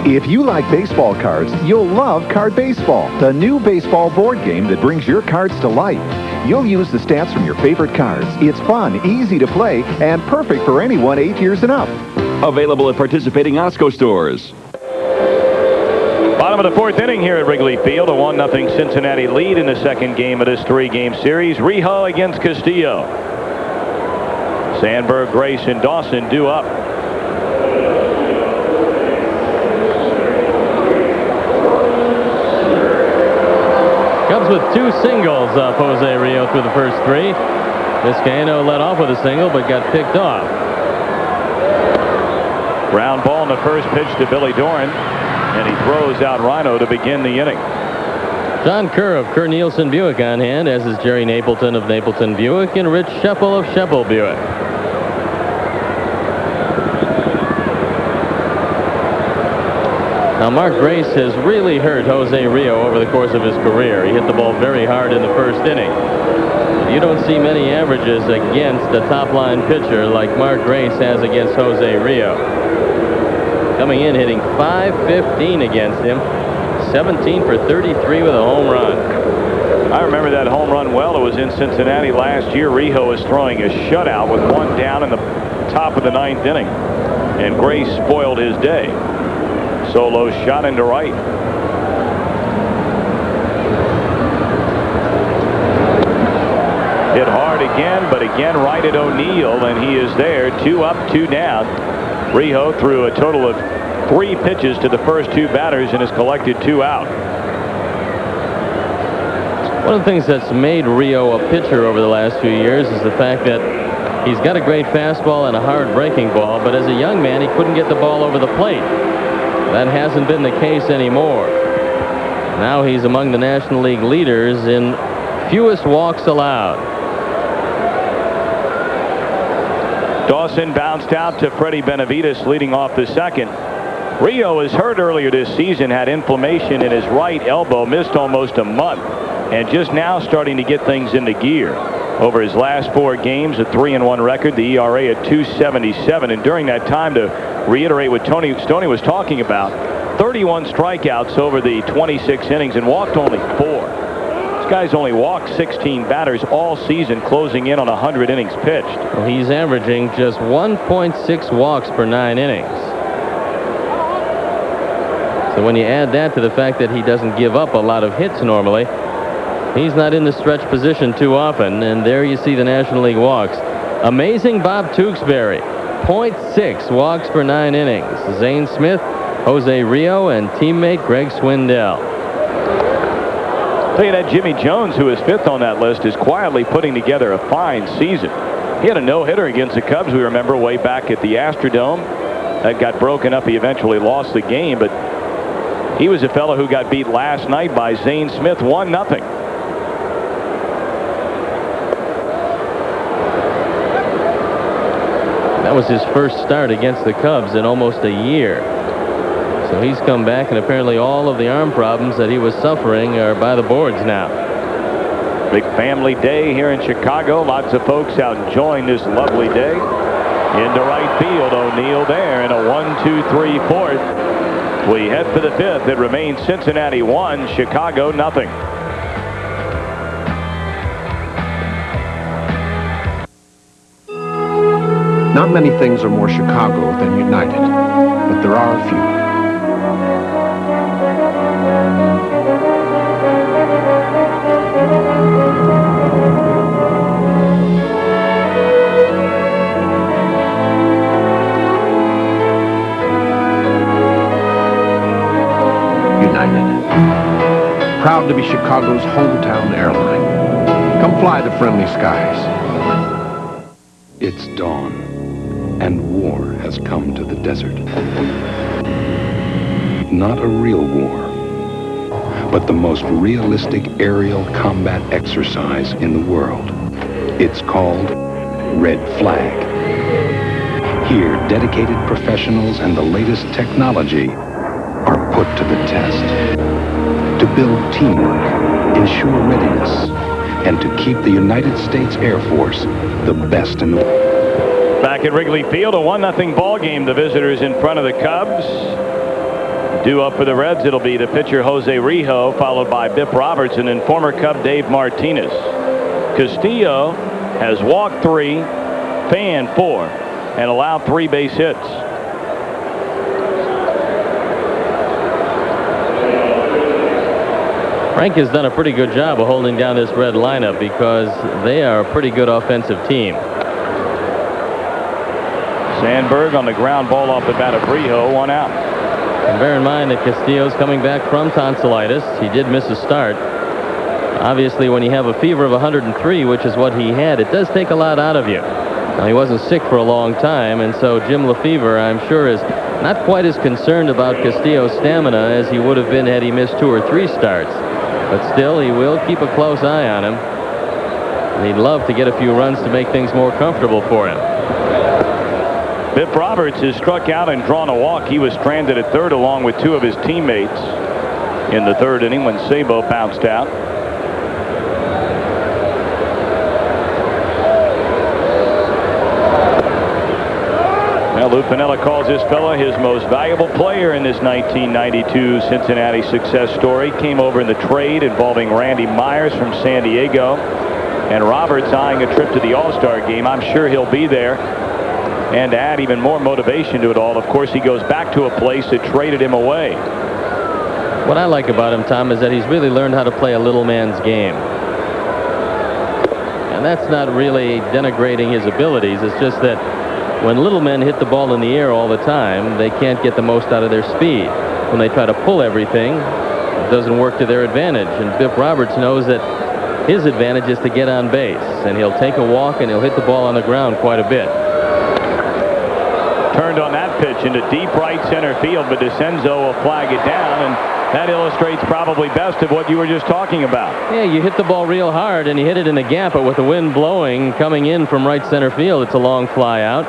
If you like baseball cards, you'll love Card Baseball, the new baseball board game that brings your cards to life. You'll use the stats from your favorite cards. It's fun, easy to play, and perfect for anyone 8 years and up. Available at participating Osco stores. Bottom of the fourth inning here at Wrigley Field. A 1-0 Cincinnati lead in the second game of this 3-game series. Rijo against Castillo. Sandberg, Grace, and Dawson due up. Cubs with 2 singles off Jose Rio through the first 3. Vizcaino led off with a single but got picked off. Ground ball in the first pitch to Billy Doran, and he throws out Rhino to begin the inning. John Kerr of Kerr Nielsen Buick on hand, as is Jerry Napleton of Napleton Buick and Rich Sheppel of Sheppel Buick. Now, Mark Grace has really hurt Jose Rio over the course of his career. He hit the ball very hard in the first inning. You don't see many averages against a top-line pitcher like Mark Grace has against Jose Rio. Coming in, hitting .515 against him, 17 for 33 with a home run. I remember that home run well. It was in Cincinnati last year. Rijo was throwing a shutout with 1 down in the top of the 9th inning, and Grace spoiled his day. Solo shot into right. Hit hard again, but again right at O'Neill, and he is there. 2 up, 2 down. Rijo threw a total of 3 pitches to the first 2 batters and has collected 2 out. One of the things that's made Rio a pitcher over the last few years is the fact that he's got a great fastball and a hard breaking ball, but as a young man he couldn't get the ball over the plate. That hasn't been the case anymore. Now he's among the National League leaders in fewest walks allowed. Dawson bounced out to Freddie Benavides leading off the second. Rio was hurt earlier this season, had inflammation in his right elbow, missed almost a month, and just now starting to get things into gear. Over his last 4 games, a 3-1 record, the ERA at 2.77, and during that time, to reiterate what Stoney was talking about, 31 strikeouts over the 26 innings and walked only 4. This guy's only walked 16 batters all season, closing in on 100 innings pitched. Well, he's averaging just 1.6 walks per 9 innings. So when you add that to the fact that he doesn't give up a lot of hits normally, he's not in the stretch position too often, and there you see the National League walks. Amazing Bob Tewksbury, 0.6 walks per 9 innings. Zane Smith, Jose Rio, and teammate Greg Swindell. Tell you that Jimmy Jones, who is 5th on that list, is quietly putting together a fine season. He had a no-hitter against the Cubs, we remember, way back at the Astrodome. That got broken up. He eventually lost the game, but he was a fellow who got beat last night by Zane Smith, 1-0. That was his first start against the Cubs in almost a year. So he's come back, and apparently all of the arm problems that he was suffering are by the boards now. Big family day here in Chicago. Lots of folks out enjoying this lovely day. Into right field, O'Neill there, and a 1-2-3 fourth. We head for the 5th. It remains Cincinnati 1, Chicago nothing. Not many things are more Chicago than United, but there are a few. United. Proud to be Chicago's hometown airline. Come fly the friendly skies. It's dawn, and war has come to the desert. Not a real war, but the most realistic aerial combat exercise in the world. It's called Red Flag. Here, dedicated professionals and the latest technology are put to the test. To build teamwork, ensure readiness, and to keep the United States Air Force the best in the world. Back at Wrigley Field, a 1-0 ball game. The visitors in front of the Cubs. Due up for the Reds, it'll be the pitcher Jose Rijo, followed by Biff Robertson and former Cub Dave Martinez. Castillo has walked 3, fanned 4, and allowed 3 base hits. Frank has done a pretty good job of holding down this Red lineup because they are a pretty good offensive team. Sandberg on the ground ball off the bat of Brijo, 1 out. And bear in mind that Castillo's coming back from tonsillitis. He did miss a start. Obviously, when you have a fever of 103, which is what he had, it does take a lot out of you. Now, he wasn't sick for a long time, and so Jim Lefevre, I'm sure, is not quite as concerned about Castillo's stamina as he would have been had he missed 2 or 3 starts. But still, he will keep a close eye on him. And he'd love to get a few runs to make things more comfortable for him. Biff Roberts has struck out and drawn a walk. He was stranded at third along with 2 of his teammates in the 3rd inning when Sabo bounced out. Well, Lou Piniella calls this fella his most valuable player in this 1992 Cincinnati success story. Came over in the trade involving Randy Myers from San Diego. And Roberts eyeing a trip to the All-Star game. I'm sure he'll be there. And to add even more motivation to it all, of course, he goes back to a place that traded him away. What I like about him, Tom, is that he's really learned how to play a little man's game. And that's not really denigrating his abilities. It's just that when little men hit the ball in the air all the time, they can't get the most out of their speed. When they try to pull everything, it doesn't work to their advantage. And Biff Roberts knows that his advantage is to get on base. And he'll take a walk and he'll hit the ball on the ground quite a bit. Turned on that pitch into deep right center field, but DeCenzo will flag it down, and that illustrates probably best of what you were just talking about. Yeah, you hit the ball real hard, and you hit it in the gap, but with the wind blowing, coming in from right center field, it's a long fly out.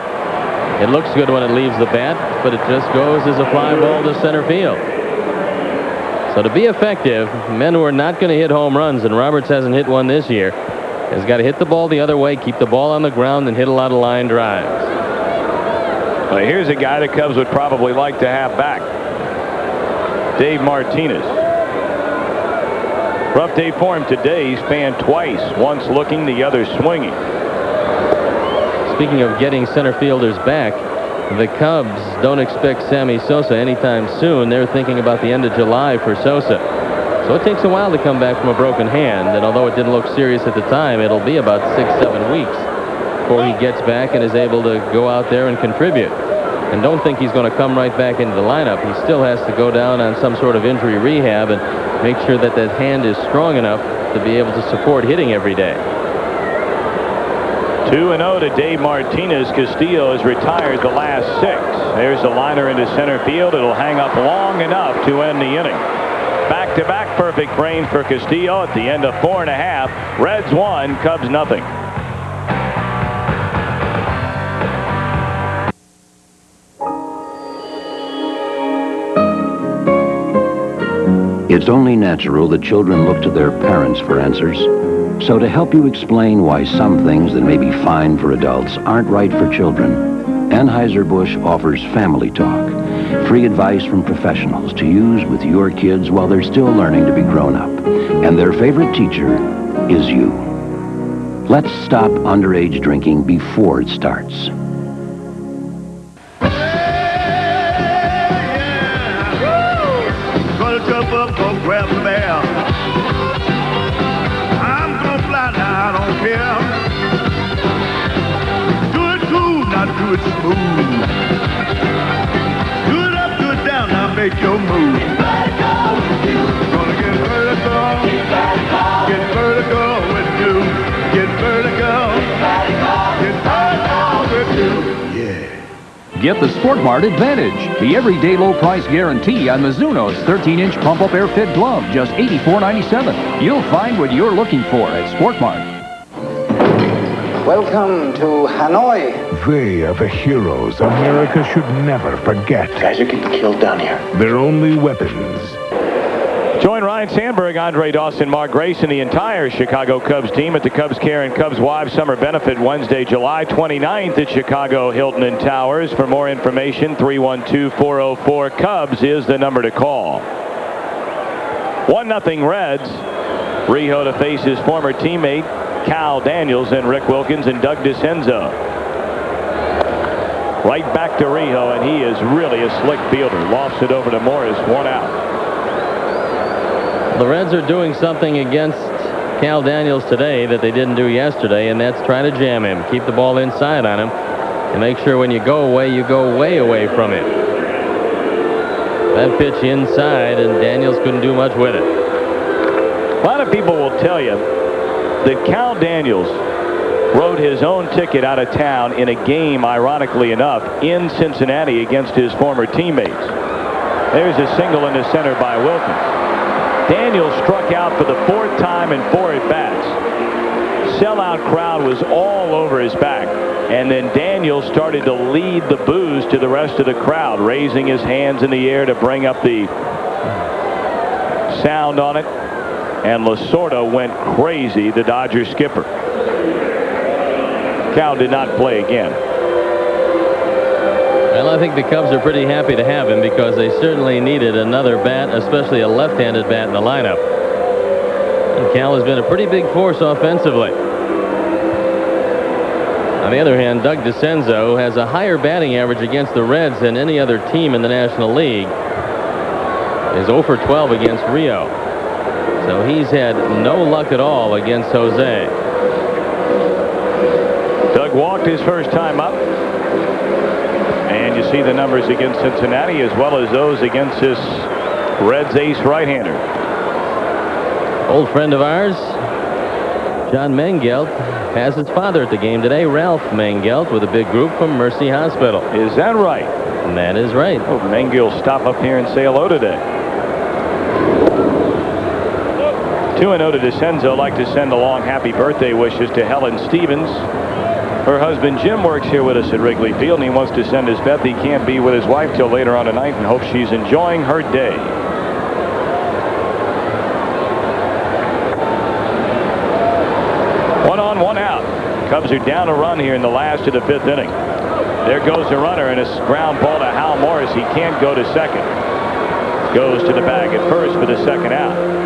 It looks good when it leaves the bat, but it just goes as a fly ball to center field. So to be effective, men who are not going to hit home runs, and Roberts hasn't hit one this year, has got to hit the ball the other way, keep the ball on the ground, and hit a lot of line drives. Well, here's a guy the Cubs would probably like to have back. Dave Martinez. Rough day for him today. He's fanned twice, once looking, the other swinging. Speaking of getting center fielders back, the Cubs don't expect Sammy Sosa anytime soon. They're thinking about the end of July for Sosa. So it takes a while to come back from a broken hand, and although it didn't look serious at the time, it'll be about 6-7 weeks before he gets back and is able to go out there and contribute. And don't think he's going to come right back into the lineup. He still has to go down on some sort of injury rehab and make sure that that hand is strong enough to be able to support hitting every day. 2-0 to Dave Martinez. Castillo has retired the last 6. There's a liner into center field. It'll hang up long enough to end the inning. Back-to-back perfect frames for Castillo at the end of 4.5. Reds 1, Cubs nothing. It's only natural that children look to their parents for answers. So to help you explain why some things that may be fine for adults aren't right for children, Anheuser-Busch offers Family Talk, free advice from professionals to use with your kids while they're still learning to be grown up. And their favorite teacher is you. Let's stop underage drinking before it starts. Grab the bear. I'm gonna fly now, I don't care. Do it cool, not do it smooth. Do it up, do it down, now make your move. Gonna get vertical. Get vertical with you. Get vertical. Get vertical with you. Yeah. Get the Sport Mart Advantage, the everyday low price guarantee on Mizuno's 13-inch pump-up air-fit glove, just $84.97. You'll find what you're looking for at Sport Mart. Welcome to Hanoi. They are the heroes America should never forget. Guys are getting killed down here. Their only weapons. Join Ryan Sandberg, Andre Dawson, Mark Grace, and the entire Chicago Cubs team at the Cubs Care and Cubs Wives Summer Benefit Wednesday, July 29th at Chicago Hilton and Towers. For more information, 312-404-CUBS is the number to call. 1-0 Reds. Rijo to face his former teammate Cal Daniels and Rick Wilkins and Doug DeCenzo. Right back to Rijo, and he is really a slick fielder. Lofts it over to Morris, 1 out. The Reds are doing something against Cal Daniels today that they didn't do yesterday, and that's try to jam him. Keep the ball inside on him and make sure when you go away, you go way away from him. That pitch inside, and Daniels couldn't do much with it. A lot of people will tell you that Cal Daniels rode his own ticket out of town in a game, ironically enough, in Cincinnati against his former teammates. There's a single in the center by Wilkins. Daniels struck out for the 4th time in 4 at-bats. Sellout crowd was all over his back, and then Daniels started to lead the boos to the rest of the crowd, raising his hands in the air to bring up the sound on it, and Lasorda went crazy, the Dodgers skipper. Cal did not play again. Well, I think the Cubs are pretty happy to have him because they certainly needed another bat, especially a left-handed bat in the lineup. And Cal has been a pretty big force offensively. On the other hand, Doug DeCenzo has a higher batting average against the Reds than any other team in the National League. He's 0 for 12 against Rio. So he's had no luck at all against Jose. Doug walked his first time up. And you see the numbers against Cincinnati as well as those against this Reds ace right-hander. Old friend of ours, John Mangelt, has his father at the game today, Ralph Mangelt, with a big group from Mercy Hospital. Is that right? And that is right. Oh, Mangelt stop up here and say hello today. 2-0 to DeCenzo. Like to send along happy birthday wishes to Helen Stevens. Her husband Jim works here with us at Wrigley Field, and he wants to send his Beth. He can't be with his wife till later on tonight and hopes she's enjoying her day. One on, one out. Cubs are down a run here in the last of the 5th inning. There goes the runner, and a ground ball to Hal Morris. He can't go to second. Goes to the bag at first for the 2nd out.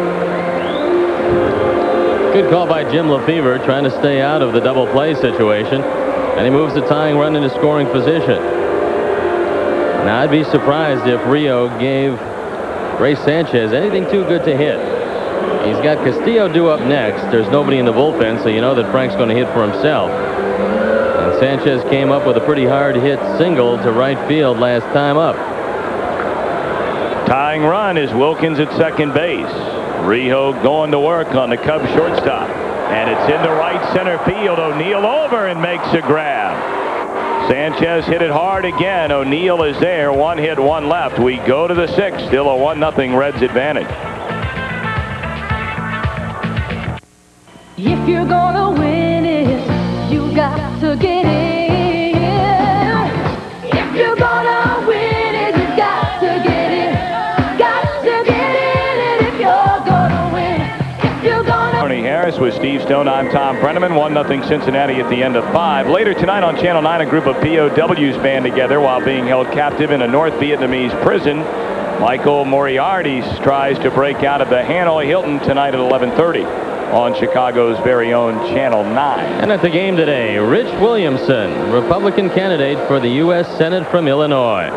Good call by Jim Lefevre, trying to stay out of the double play situation, and he moves the tying run into scoring position. Now I'd be surprised if Rio gave Ray Sanchez anything too good to hit. He's got Castillo due up next. There's nobody in the bullpen, so you know that Frank's going to hit for himself. And Sanchez came up with a pretty hard hit single to right field last time up. Tying run is Wilkins at second base. Rijo going to work on the Cubs shortstop, and it's into right center field. O'Neill over and makes a grab. Sanchez hit it hard again. O'Neill is there. 1 hit, 1 left. We go to the 6th. Still a 1-0 Reds advantage. If you're gonna win it, you got to get in. If you're gonna win it, you got to get in. Got to get in it if you're gonna win. If you're gonna. Tony Harris with Steve Stone. I'm Tom Brenneman. 1-0 Cincinnati at the end of 5. Later tonight on Channel 9, a group of POWs band together while being held captive in a North Vietnamese prison. Michael Moriarty tries to break out of the Hanoi Hilton tonight at 11:30. On Chicago's very own Channel 9. And at the game today, Rich Williamson, Republican candidate for the U.S. Senate from Illinois.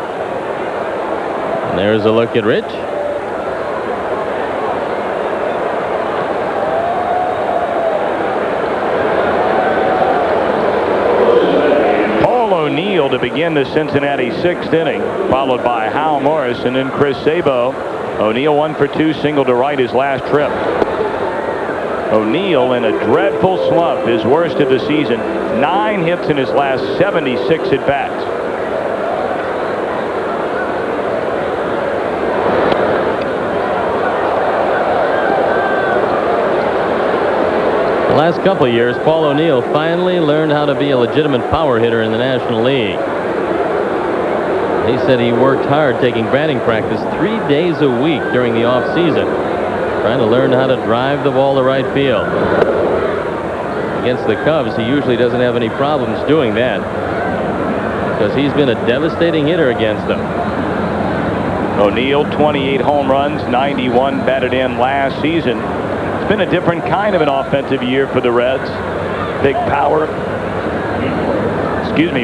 And there's a look at Rich. Paul O'Neill to begin the Cincinnati 6th inning, followed by Hal Morris and then Chris Sabo. O'Neill 1 for 2, single to right his last trip. O'Neill in a dreadful slump, his worst of the season. 9 hits in his last 76 at-bats. The last couple of years, Paul O'Neill finally learned how to be a legitimate power hitter in the National League. He said he worked hard taking batting practice 3 days a week during the off-season, trying to learn how to drive the ball to right field. Against the Cubs, he usually doesn't have any problems doing that because he's been a devastating hitter against them. O'Neill, 28 home runs, 91 batted in last season. It's been a different kind of an offensive year for the Reds. big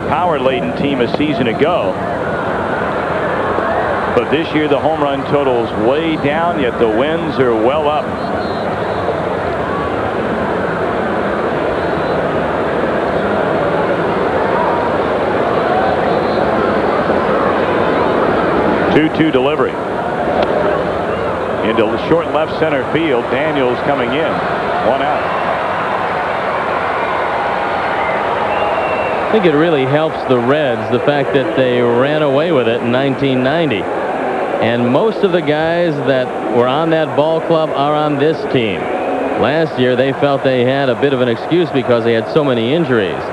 power-laden team a season ago. But this year the home run total's way down, yet the wins are well up. Two delivery into the short left center field. Daniels coming in, 1 out. I think it really helps the Reds, the fact that they ran away with it in 1990. And most of the guys that were on that ball club are on this team. Last year, they felt they had a bit of an excuse because they had so many injuries.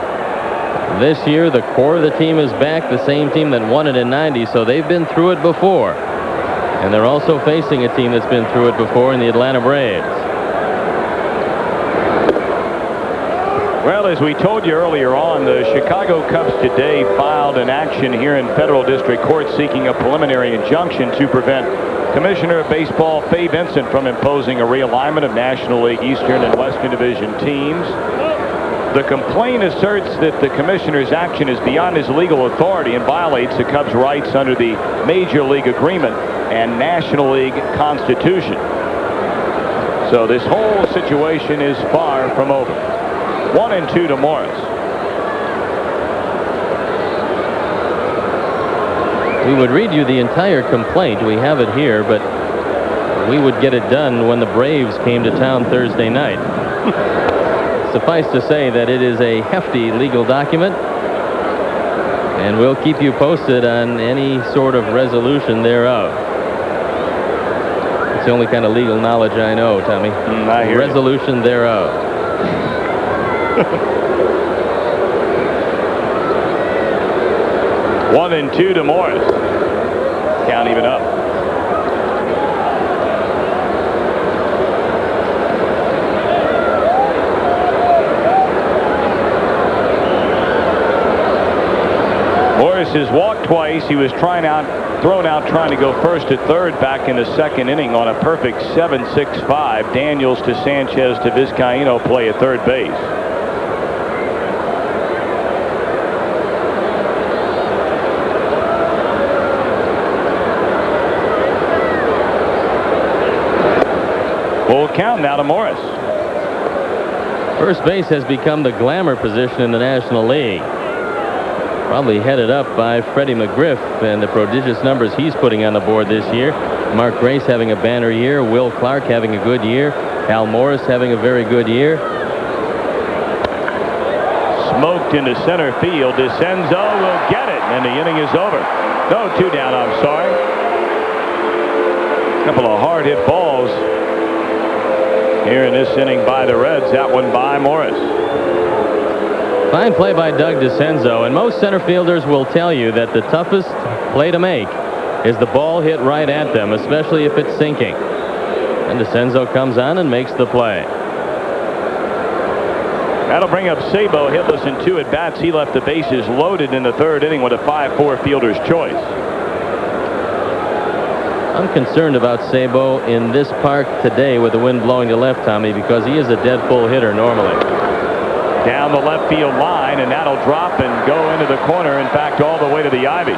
This year, the core of the team is back, the same team that won it in 90, so they've been through it before. And they're also facing a team that's been through it before in the Atlanta Braves. Well, as we told you earlier on, the Chicago Cubs today filed an action here in federal district court seeking a preliminary injunction to prevent Commissioner of Baseball Fay Vincent from imposing a realignment of National League Eastern and Western Division teams. The complaint asserts that the commissioner's action is beyond his legal authority and violates the Cubs' rights under the Major League Agreement and National League Constitution. So this whole situation is far from over. 1-2 to Morris. We would read you the entire complaint. We have it here, but we would get it done when the Braves came to town Thursday night. Suffice to say that it is a hefty legal document, and we'll keep you posted on any sort of resolution thereof. It's the only kind of legal knowledge I know, Tommy. I hear resolution thereof. 1-2 to Morris. Count even up. Morris has walked twice. He was thrown out trying to go first to third back in the second inning on a perfect 7-6-5. Daniels to Sanchez to Vizcaíno play at third base. Full count now to Morris. First base has become the glamour position in the National League. Probably headed up by Freddie McGriff and the prodigious numbers he's putting on the board this year. Mark Grace having a banner year. Will Clark having a good year. Al Morris having a very good year. Smoked into center field. DeCenzo will get it, and the inning is over. No, 2 down, I'm sorry. A couple of hard hit balls here in this inning by the Reds. That one by Morris. Fine play by Doug DeCenzo, and most center fielders will tell you that the toughest play to make is the ball hit right at them, especially if it's sinking. And DeCenzo comes on and makes the play. That'll bring up Sabo, hitless in 2 at-bats. He left the bases loaded in the third inning with a 5-4 fielder's choice. I'm concerned about Sabo in this park today with the wind blowing to left, Tommy, because he is a dead full hitter normally. Down the left field line, and that'll drop and go into the corner. In fact, all the way to the ivy.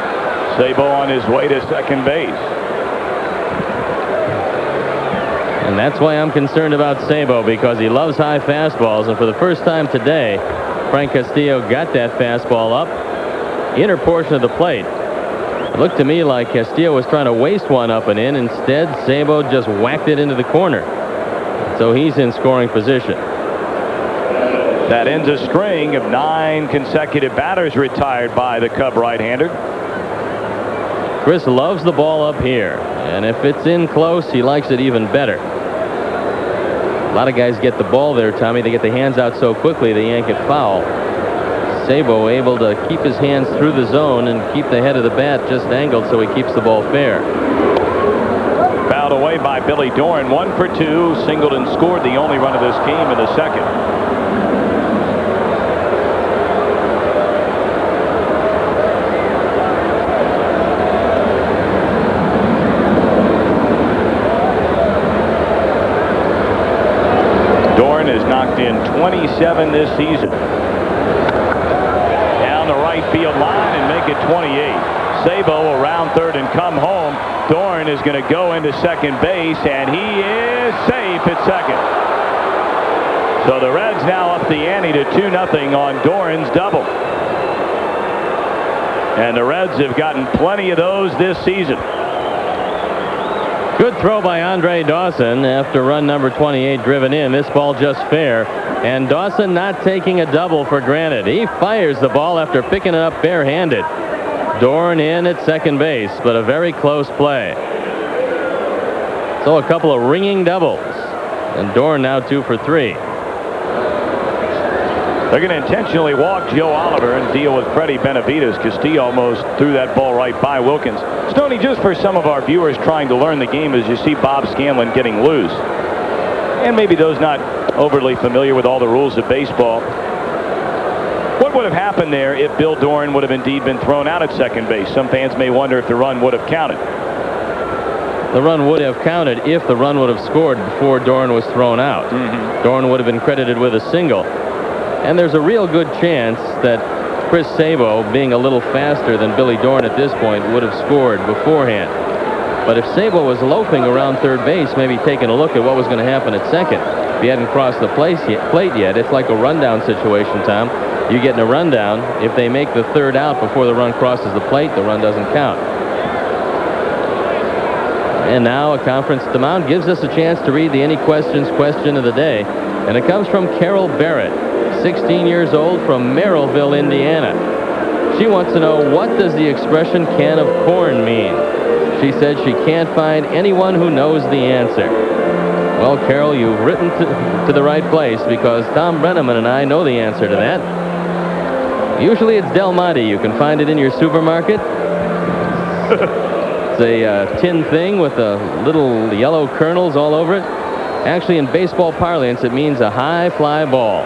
Sabo on his way to second base. And that's why I'm concerned about Sabo, because he loves high fastballs. And for the first time today, Frank Castillo got that fastball up, inner portion of the plate. It looked to me like Castillo was trying to waste one up and in. Instead, Sabo just whacked it into the corner. So he's in scoring position. That ends a string of 9 consecutive batters retired by the Cub right-hander. Chris loves the ball up here, and if it's in close, he likes it even better. A lot of guys get the ball there, Tommy. They get the hands out so quickly they yank it foul. Sabo able to keep his hands through the zone and keep the head of the bat just angled so he keeps the ball fair. Fouled away by Billy Dorn. 1 for 2, singled and scored the only run of this game in the second. knocked in 27 this season. Down the right field line and make it 28. Sabo around third and come home. Dorn is going to go into second base, and he is safe at second. So the Reds now up the ante to 2-0 on Dorn's double. And the Reds have gotten plenty of those this season. Good throw by Andre Dawson after run number 28 driven in. This ball just fair. And Dawson not taking a double for granted. He fires the ball after picking it up barehanded. Dorn in at second base, but a very close play. So a couple of ringing doubles. And Dorn now 2 for 3. They're going to intentionally walk Joe Oliver and deal with Freddie Benavides. Castillo almost threw that ball right by Wilkins. Stoney, just for some of our viewers trying to learn the game, as you see Bob Scanlon getting loose, and maybe those not overly familiar with all the rules of baseball, what would have happened there if Bill Dorn would have indeed been thrown out at second base? Some fans may wonder if the run would have counted. The run would have counted if the run would have scored before Dorn was thrown out. Dorn would have been credited with a single. And there's a real good chance that Chris Sabo, being a little faster than Billy Dorn at this point, would have scored beforehand. But if Sabo was loafing around third base, maybe taking a look at what was going to happen at second, if he hadn't crossed the plate yet, it's like a rundown situation, Tom. You get in a rundown. If they make the third out before the run crosses the plate, the run doesn't count. And now a conference at the mound gives us a chance to read the Any Questions question of the day. And it comes from Carol Barrett, 16 years old, from Merrillville, Indiana. She wants to know, what does the expression can of corn mean? She said she can't find anyone who knows the answer. Well, Carol, you've written to the right place, because Tom Brenneman and I know the answer to that. Usually it's Del Monte. You can find it in your supermarket. It's a tin thing with little yellow kernels all over it. Actually, in baseball parlance, it means a high fly ball.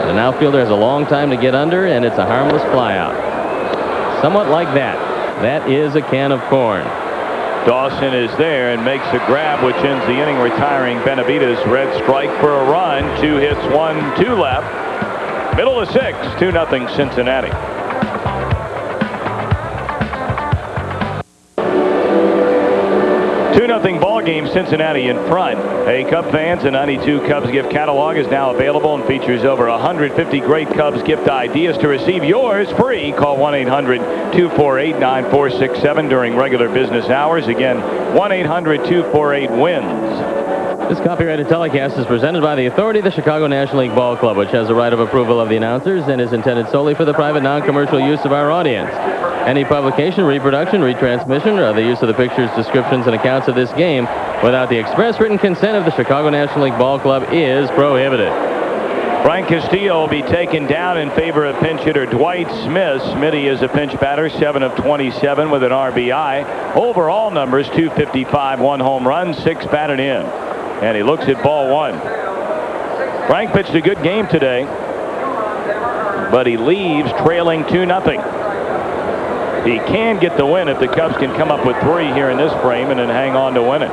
An outfielder has a long time to get under, and it's a harmless flyout. Somewhat like that. That is a can of corn. Dawson is there and makes a grab, which ends the inning, retiring Benavides. Red strike for a run. 2 hits, 1-2 left. Middle of 6, 2-0 Cincinnati. 2-0 ball game, Cincinnati in front. Hey, Cub fans, the 92 Cubs gift catalog is now available and features over 150 great Cubs gift ideas. To receive yours free, call 1-800-248-9467 during regular business hours. Again, 1-800-248-WINS. This copyrighted telecast is presented by the authority of the Chicago National League Ball Club, which has the right of approval of the announcers and is intended solely for the private, non-commercial use of our audience. Any publication, reproduction, retransmission, or other use of the pictures, descriptions, and accounts of this game without the express written consent of the Chicago National League Ball Club is prohibited. Frank Castillo will be taken down in favor of pinch hitter Dwight Smith. Smitty is a pinch batter, 7 of 27 with an RBI. Overall numbers, 255, 1 home run, 6 batted in. And he looks at ball 1. Frank pitched a good game today, but he leaves trailing 2-0. He can get the win if the Cubs can come up with 3 here in this frame and then hang on to win it.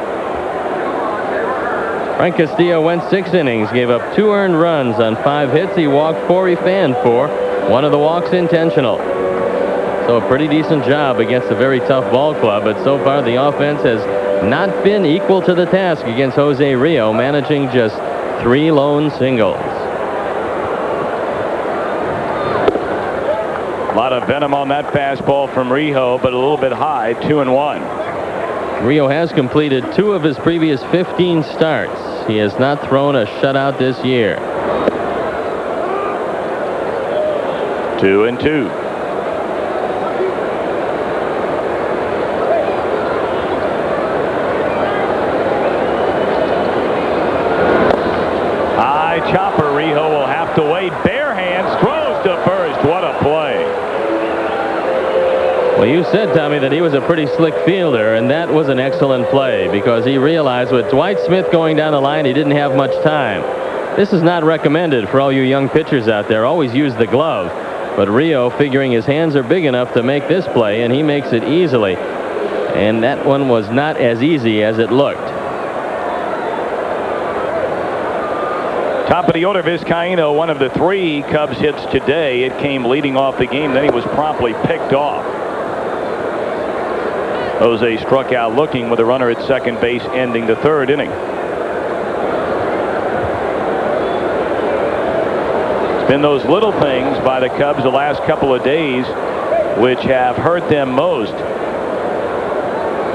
Frank Castillo went 6 innings, gave up 2 earned runs on 5 hits. He walked 4, he fanned 4. 1 of the walks intentional. So a pretty decent job against a very tough ball club, but so far the offense has not been equal to the task against Jose Rio, managing just 3 lone singles. A lot of venom on that fastball from Rio, but a little bit high, 2-1. Rio has completed 2 of his previous 15 starts. He has not thrown a shutout this year. 2-2. High chopper. Rio will have to wait. Bare hands, throws to first. What a play. Well, you said, Tommy, that he was a pretty slick fielder, and that was an excellent play because he realized with Dwight Smith going down the line, he didn't have much time. This is not recommended for all you young pitchers out there. Always use the glove. But Rio, figuring his hands are big enough to make this play, and he makes it easily. And that one was not as easy as it looked. Top of the order, Vizcaíno, one of the 3 Cubs hits today. It came leading off the game. Then he was promptly picked off. Jose struck out looking with a runner at second base, ending the 3rd inning. It's been those little things by the Cubs the last couple of days which have hurt them most.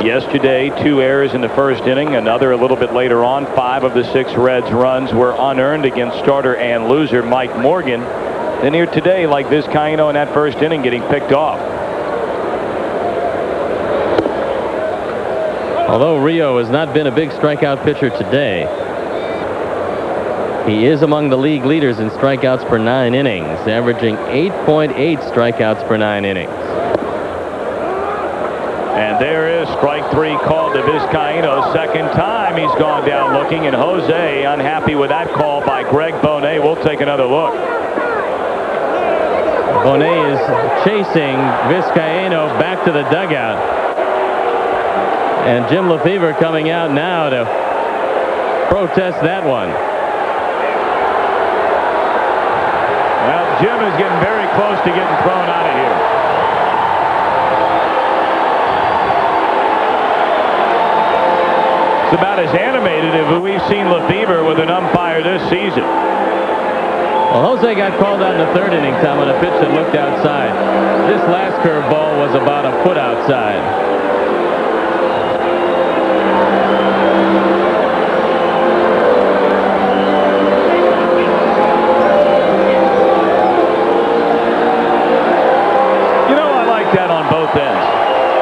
Yesterday, 2 errors in the 1st inning, another a little bit later on. 5 of the 6 Reds runs were unearned against starter and loser Mike Morgan. Then here today, like Vizcaíno in that 1st inning, getting picked off. Although Rio has not been a big strikeout pitcher today, he is among the league leaders in strikeouts per 9 innings, averaging 8.8 strikeouts per 9 innings. And there is strike 3 called to Vizcaíno. Second time he's gone down looking, and Jose unhappy with that call by Greg Bonet. We'll take another look. Bonet is chasing Vizcaíno back to the dugout. And Jim Lefebvre coming out now to protest that one. Well, Jim is getting very close to getting thrown out of here. It's about as animated as we've seen Lefebvre with an umpire this season. Well, Jose got called out in the 3rd inning, Tom, on a pitch that looked outside. This last curveball was about a foot outside.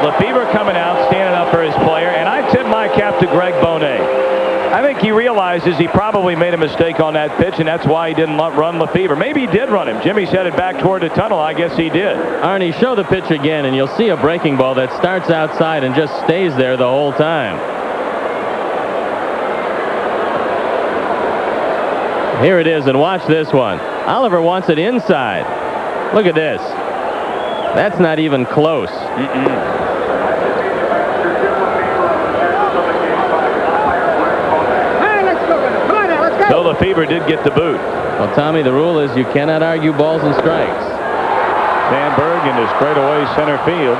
Lefebvre coming out, standing up for his player, and I tip my cap to Greg Bonet. I think he realizes he probably made a mistake on that pitch, and that's why he didn't run Lefebvre. Maybe he did run him. Jimmy's headed back toward the tunnel. I guess he did. Arnie, show the pitch again, and you'll see a breaking ball that starts outside and just stays there the whole time. Here it is, and watch this one. Oliver wants it inside. Look at this. That's not even close. So Lefebvre did get the boot. Well, Tommy, the rule is you cannot argue balls and strikes. Sandberg into straightaway center field.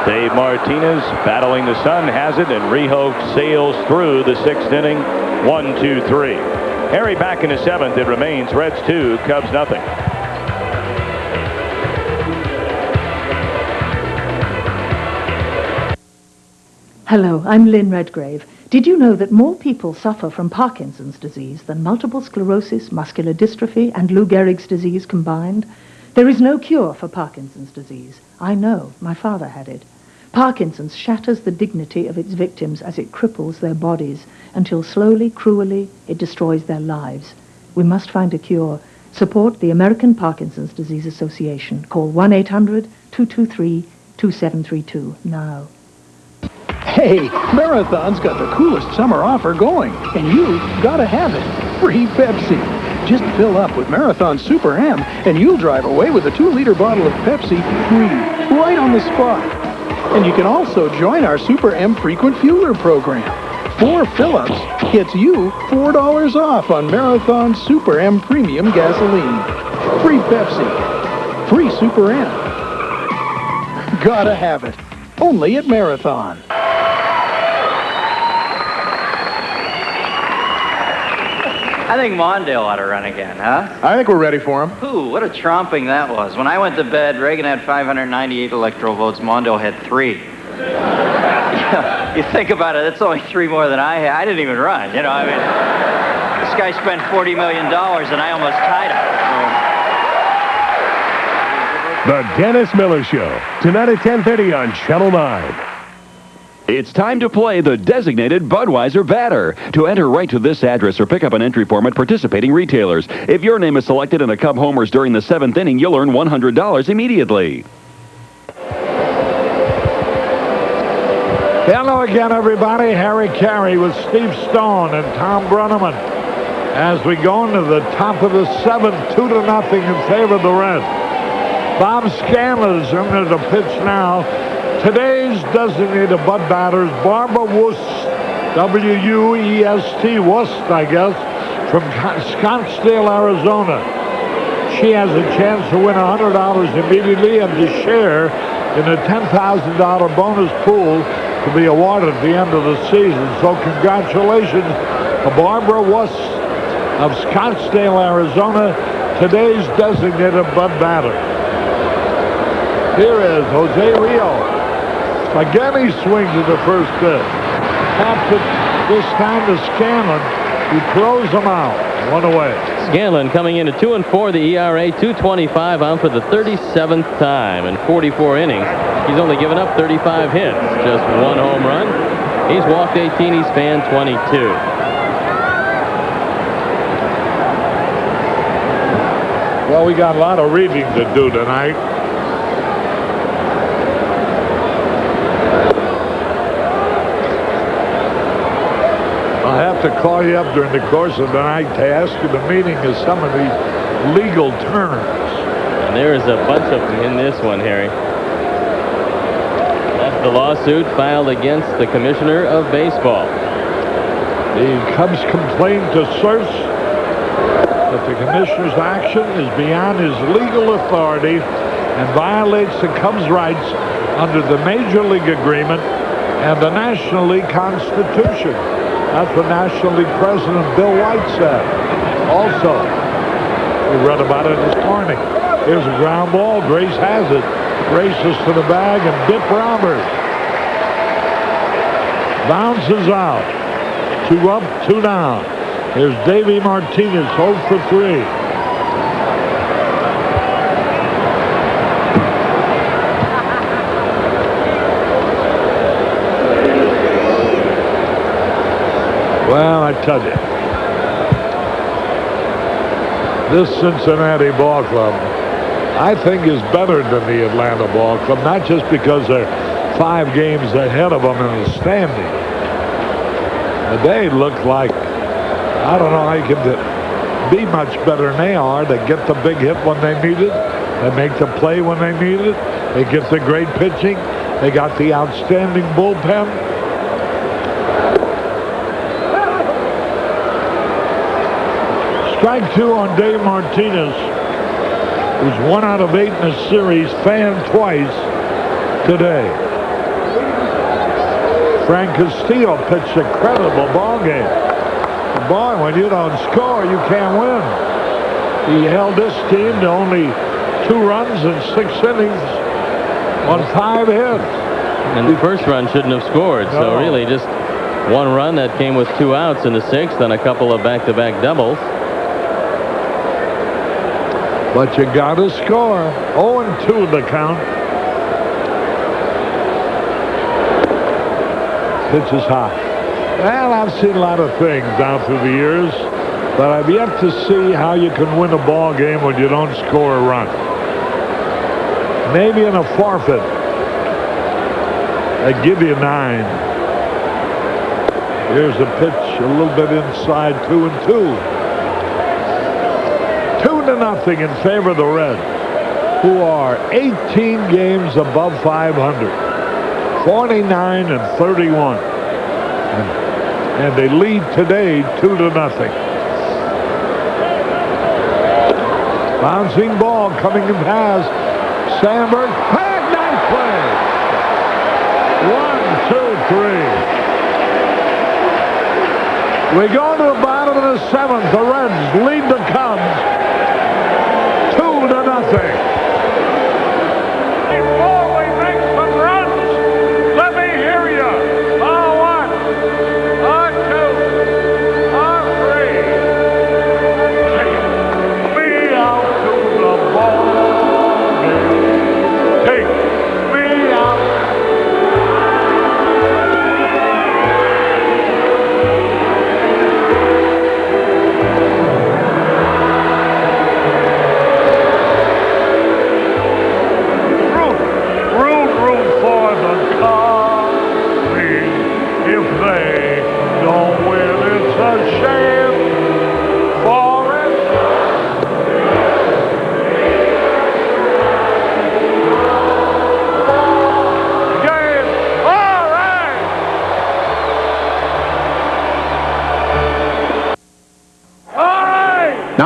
Dave Martinez battling the sun has it, and Rijo sails through the 6th inning. 1-2-3. Harry back in the 7th. It remains Reds 2, Cubs nothing. Hello, I'm Lynn Redgrave. Did you know that more people suffer from Parkinson's disease than multiple sclerosis, muscular dystrophy, and Lou Gehrig's disease combined? There is no cure for Parkinson's disease. I know. My father had it. Parkinson's shatters the dignity of its victims as it cripples their bodies until slowly, cruelly, it destroys their lives. We must find a cure. Support the American Parkinson's Disease Association. Call 1-800-223-2732 now. Hey, Marathon's got the coolest summer offer going, and you gotta have it. Free Pepsi. Just fill up with Marathon Super M, and you'll drive away with a 2-liter bottle of Pepsi free, right on the spot. And you can also join our Super M Frequent Fueler program. 4 fill-ups gets you $4 off on Marathon Super M Premium Gasoline. Free Pepsi. Free Super M. Gotta have it. Only at Marathon. I think Mondale ought to run again, huh? I think we're ready for him. Ooh, what a tromping that was. When I went to bed, Reagan had 598 electoral votes. Mondale had 3. You think about it, that's only 3 more than I had. I didn't even run, you know, I mean, this guy spent $40 million and I almost tied him. The Dennis Miller Show, tonight at 10:30 on Channel 9. It's time to play the designated Budweiser batter. To enter, write to this address or pick up an entry form at participating retailers. If your name is selected in a Cub homers during the 7th inning, you'll earn $100 immediately. Hello again, everybody. Harry Carey with Steve Stone and Tom Brenneman. As we go into the top of the 7th, 2-0 in favor of the Reds. Bob Scanlon's in to pitch now. Today's designated Bud batters, Barbara Wust, W-U-E-S-T, Wust, I guess, from Scottsdale, Arizona. She has a chance to win $100 immediately and to share in a $10,000 bonus pool to be awarded at the end of the season. So congratulations to Barbara Wuss of Scottsdale, Arizona, today's designated Bud batter. Here is Jose Rio. Again, he swings at the first pitch. Taps it this time to Scanlon. He throws him out. One away. Scanlon coming in at 2-4, the ERA, 225 on for the 37th time in 44 innings. He's only given up 35 hits, just one home run. He's walked 18, he's fanned 22. Well, we got a lot of reading to do tonight. I'll have to call you up during the course of the night to ask you the meaning of some of these legal terms. And there is a bunch of them in this one, Harry. That's the lawsuit filed against the Commissioner of Baseball. The Cubs complained to CERS that the Commissioner's action is beyond his legal authority and violates the Cubs' rights under the Major League Agreement and the National League Constitution. That's what National League President Bill White said. Also, we read about it this morning. Here's a ground ball. Grace has it. Races to the bag, and Dip Roberts bounces out. 2 up, 2 down. Here's Davey Martinez, 0 for 3. Well, I tell you, this Cincinnati ball club, I think, is better than the Atlanta ball club, not just because they're 5 games ahead of them in the standing. But they look like, I don't know how you can be much better than they are. They get the big hit when they need it. They make the play when they need it. They get the great pitching. They got the outstanding bullpen. Strike 2 on Dave Martinez, who's 1 out of 8 in the series, fanned twice today. Frank Castillo pitched a credible ball game. But boy, when you don't score, you can't win. He held this team to only 2 runs in 6 innings on 5 hits. And the first run shouldn't have scored, so really just 1 run that came with 2 outs in the 6th and a couple of back-to-back doubles. But you gotta score. 0-2 the count. Pitch is high. Well, I've seen a lot of things down through the years, but I've yet to see how you can win a ball game when you don't score a run. Maybe in a forfeit, they give you 9. Here's a pitch a little bit inside, 2-2. 2-0 in favor of the Reds, who are 18 games above 500, 49-31, and they lead today 2-0. Bouncing ball coming in past Sandberg. Nice play. 1, 2, 3. We go to the bottom of the 7th. The Reds lead the Cubs 2-0. Before we make some runs, let me hear you. 1, 2, 3. Take me out to the ball game. Take me out.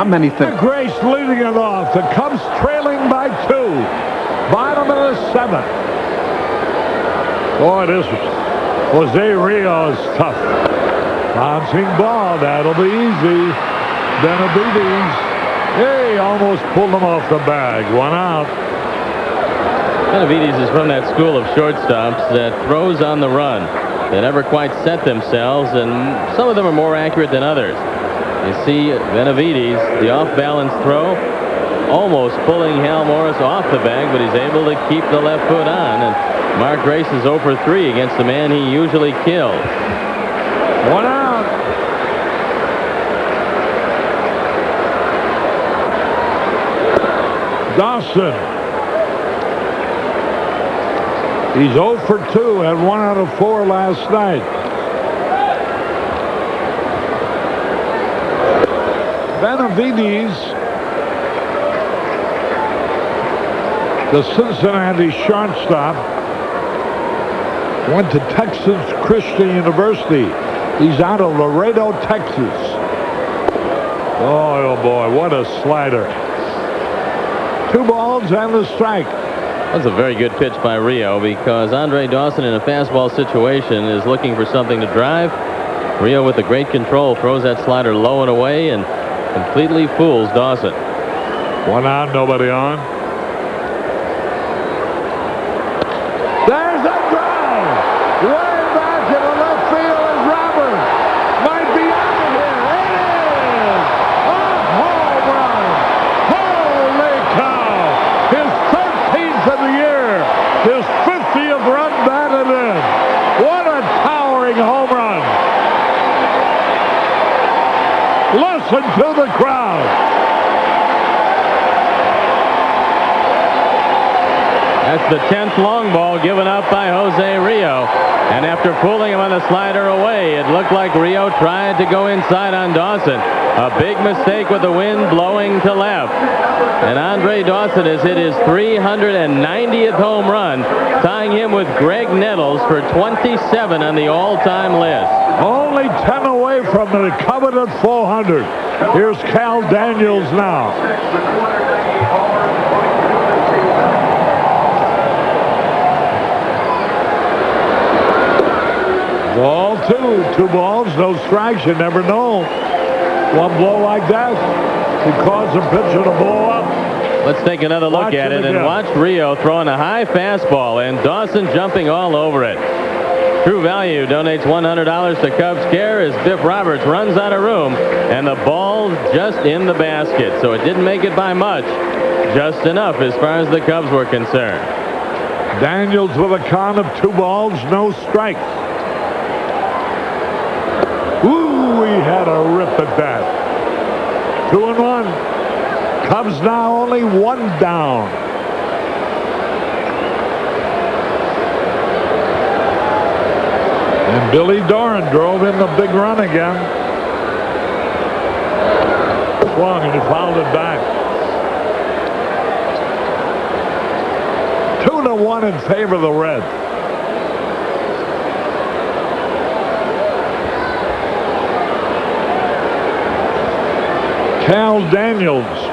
Not many things. Grace leading it off. The Cubs trailing by 2. Bottom of the 7th. Boy, this Jose Rio is tough. Bouncing ball. That'll be easy. Benavides. He almost pulled him off the bag. 1 out. Benavides is from that school of shortstops that throws on the run. They never quite set themselves, and some of them are more accurate than others. You see Benavides, the off-balance throw, almost pulling Hal Morris off the bag, but he's able to keep the left foot on. And Mark Grace is 0 for 3 against the man he usually kills. 1 out. Dawson. He's 0 for 2, had 1 out of 4 last night. Benavides, the Cincinnati shortstop, went to Texas Christian University. He's out of Laredo, Texas. Oh boy, what a slider. 2 balls and a strike. That's a very good pitch by Rio, because Andre Dawson in a fastball situation is looking for something to drive. Rio with the great control throws that slider low and away and completely fools Dawson. 1 out, nobody on. There's a drive! Way back in the left field is Robert. Might be out of here. It is! A home run! Holy cow! His 13th of the year. His 50th run batted in. What a towering home run! Listen to the crowd. That's the 10th long ball given up by Jose Rio. And after fooling him on the slider away, it looked like Rio tried to go inside on Dawson. A big mistake with the wind blowing to left. And Andre Dawson has hit his 390th home run, tying him with Greg Nettles for 27 on the all-time list. Only 10 away from the coveted 400. Here's Cal Daniels now. Ball 2 balls, no strikes. You never know. One blow like that could cause a pitcher to blow up. Let's take another look at it and watch Rio throwing a high fastball and Dawson jumping all over it. True Value donates $100 to Cubs Care as Biff Roberts runs out of room, and the ball's just in the basket, so it didn't make it by much. Just enough as far as the Cubs were concerned. Daniels with a count of 2 balls, no strikes. Ooh, he had a rip at that. 2-1. Cubs now only 1 down. And Billy Doran drove in the big run again. Swung and he fouled it back. 2-1 in favor of the Reds. Cal Daniels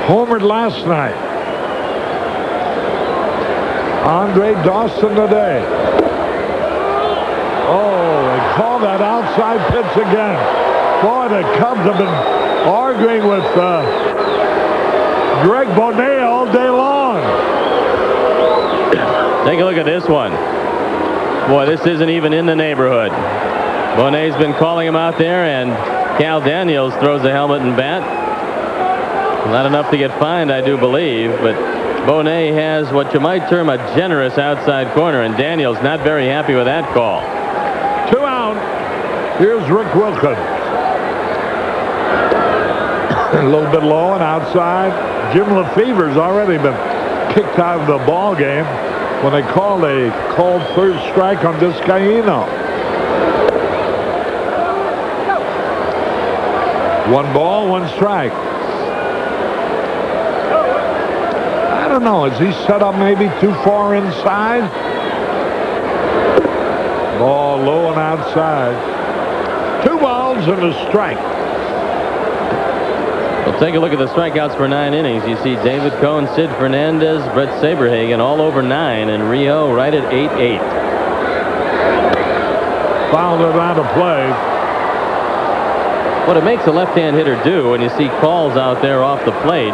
homered last night. Andre Dawson today. Oh, they call that outside pitch again. Boy, the Cubs have been arguing with Greg Bonet all day long. Take a look at this one. Boy, this isn't even in the neighborhood. Bonet's been calling him out there, and Cal Daniels throws the helmet and bat. Not enough to get fined, I do believe, but Bonet has what you might term a generous outside corner, and Daniels not very happy with that call. 2 out. Here's Rick Wilkins. A little bit low and outside. Jim Lefever's already been kicked out of the ball game when they called a called 3rd strike on Vizcaíno. 1 ball, 1 strike. I don't know. Is he set up maybe too far inside? Ball low and outside. 2 balls and a strike. Well, take a look at the strikeouts for 9 innings. You see David Cohn, Sid Fernandez, Brett Saberhagen all over 9, and Rio right at 8-8. Fouled it out of play. What it makes a left-hand hitter do when you see calls out there off the plate,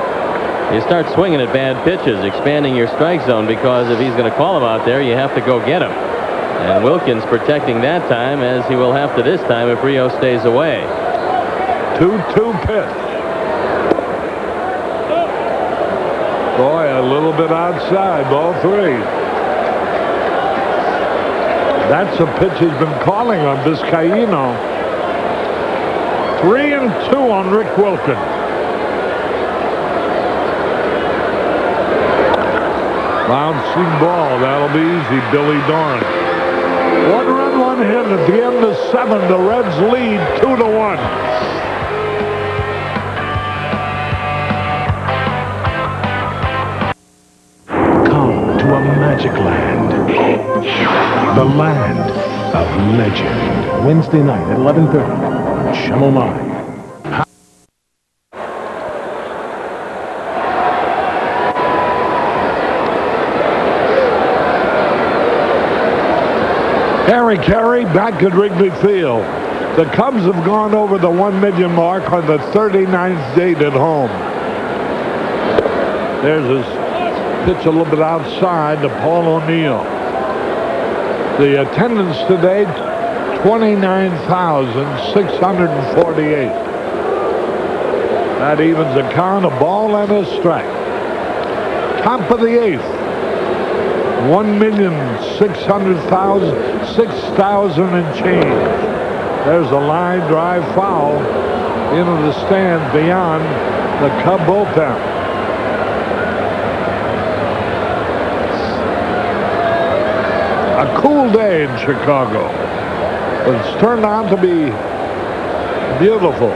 you start swinging at bad pitches, expanding your strike zone, because if he's going to call them out there, you have to go get him. And Wilkins protecting that time, as he will have to this time if Rio stays away. 2-2 pitch. Boy, a little bit outside, ball 3. That's a pitch he's been calling on Vizcaíno. 3-2 on Rick Wilkins. Bouncing ball. That'll be easy, Billy Doran. 1 run, 1 hit at the end of 7. The Reds lead 2-1. Come to a magic land. The land of legend. Wednesday night at 11:30 on Channel 9. Harry Carey back at Wrigley Field. The Cubs have gone over the 1 million mark on the 39th date at home. There's his pitch a little bit outside to Paul O'Neill. The attendance today, 29,648. That evens a count, a ball and a strike. Top of the 8th. 1,600,000, 6,000 and change. There's a line drive foul into the stand beyond the Cub bullpen. A cool day in Chicago, but it's turned out to be beautiful.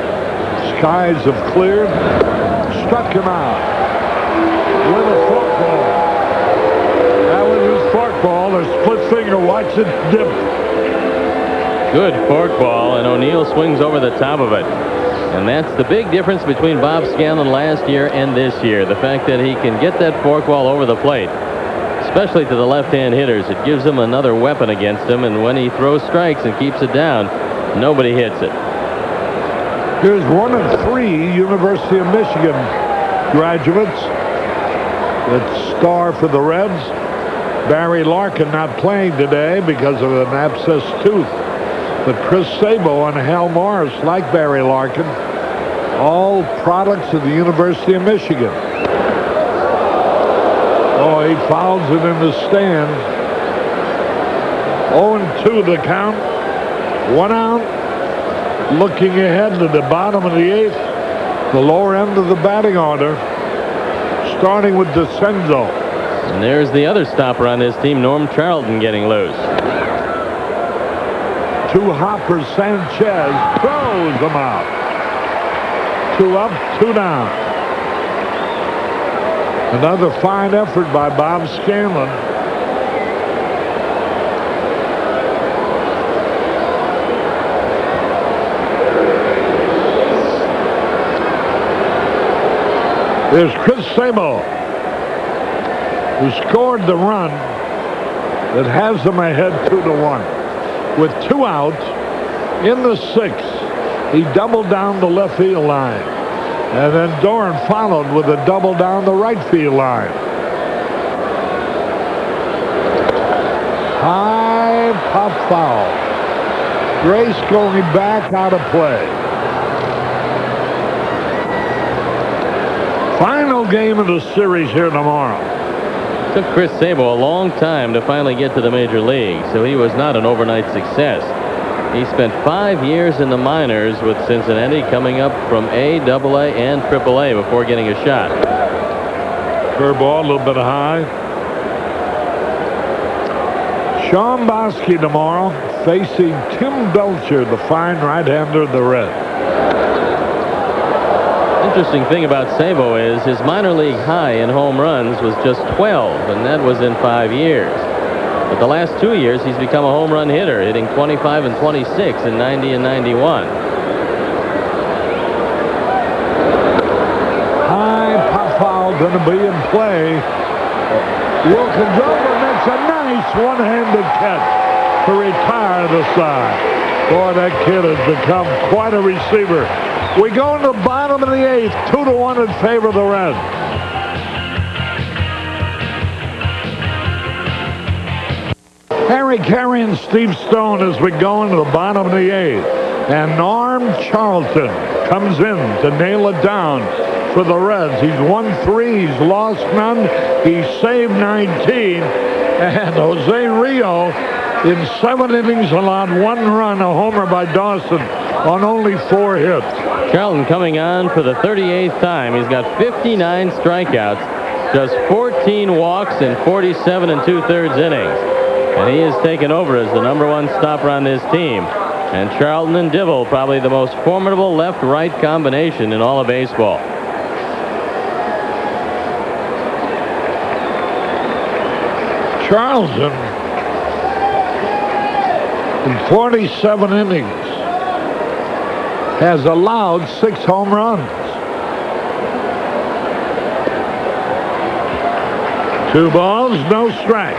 Skies have cleared. Struck him out with a forkball. That was his forkball. A split finger. Watch it dip. Good forkball, and O'Neill swings over the top of it. And that's the big difference between Bob Scanlon last year and this year. The fact that he can get that forkball over the plate, especially to the left-hand hitters. It gives him another weapon against him, and when he throws strikes and keeps it down, nobody hits it. Here's 1 of 3 University of Michigan graduates that star for the Reds. Barry Larkin not playing today because of an abscessed tooth. But Chris Sabo and Hal Morris, like Barry Larkin, all products of the University of Michigan. Oh, he fouls it in the stands. 0-2 the count. 1 out. Looking ahead to the bottom of the 8th, the lower end of the batting order, starting with DeCenzo. And there's the other stopper on this team, Norm Charlton, getting loose. 2 hoppers. Sanchez throws them out. 2 up, 2 down. Another fine effort by Bob Scanlon. There's Chris Sabo, who scored the run that has them ahead 2-1. With 2 outs in the 6th, he doubled down the left field line. And then Doran followed with a double down the right field line. High pop foul. Grace going back out of play. Final game of the series here tomorrow. Took Chris Sabo a long time to finally get to the major league, so he was not an overnight success. He spent 5 years in the minors with Cincinnati, coming up from A, AA, and AAA before getting a shot. Curveball, a little bit high. Sean Bosky tomorrow facing Tim Belcher, the fine right-hander of the Reds. Interesting thing about Sabo is his minor league high in home runs was just 12, and that was in 5 years. But the last 2 years, he's become a home run hitter, hitting 25 and 26 in 90 and 91. going to be in play. Wilkins over, makes a nice one-handed catch to retire the side. Boy, that kid has become quite a receiver. We go into the bottom of the 8th, 2-1 in favor of the Reds. Harry Carey and Steve Stone as we go into the bottom of the 8th. And Norm Charlton comes in to nail it down for the Reds. He's won 3, he's lost none, he's saved 19. And Jose Rio, in 7 innings, allowed 1 run, a homer by Dawson on only 4 hits. Charlton coming on for the 38th time. He's got 59 strikeouts, just 14 walks in 47 2/3 innings. And he has taken over as the #1 stopper on this team. And Charlton and Dibble, probably the most formidable left-right combination in all of baseball. Charlton, in 47 innings, has allowed 6 home runs. 2 balls, no strike.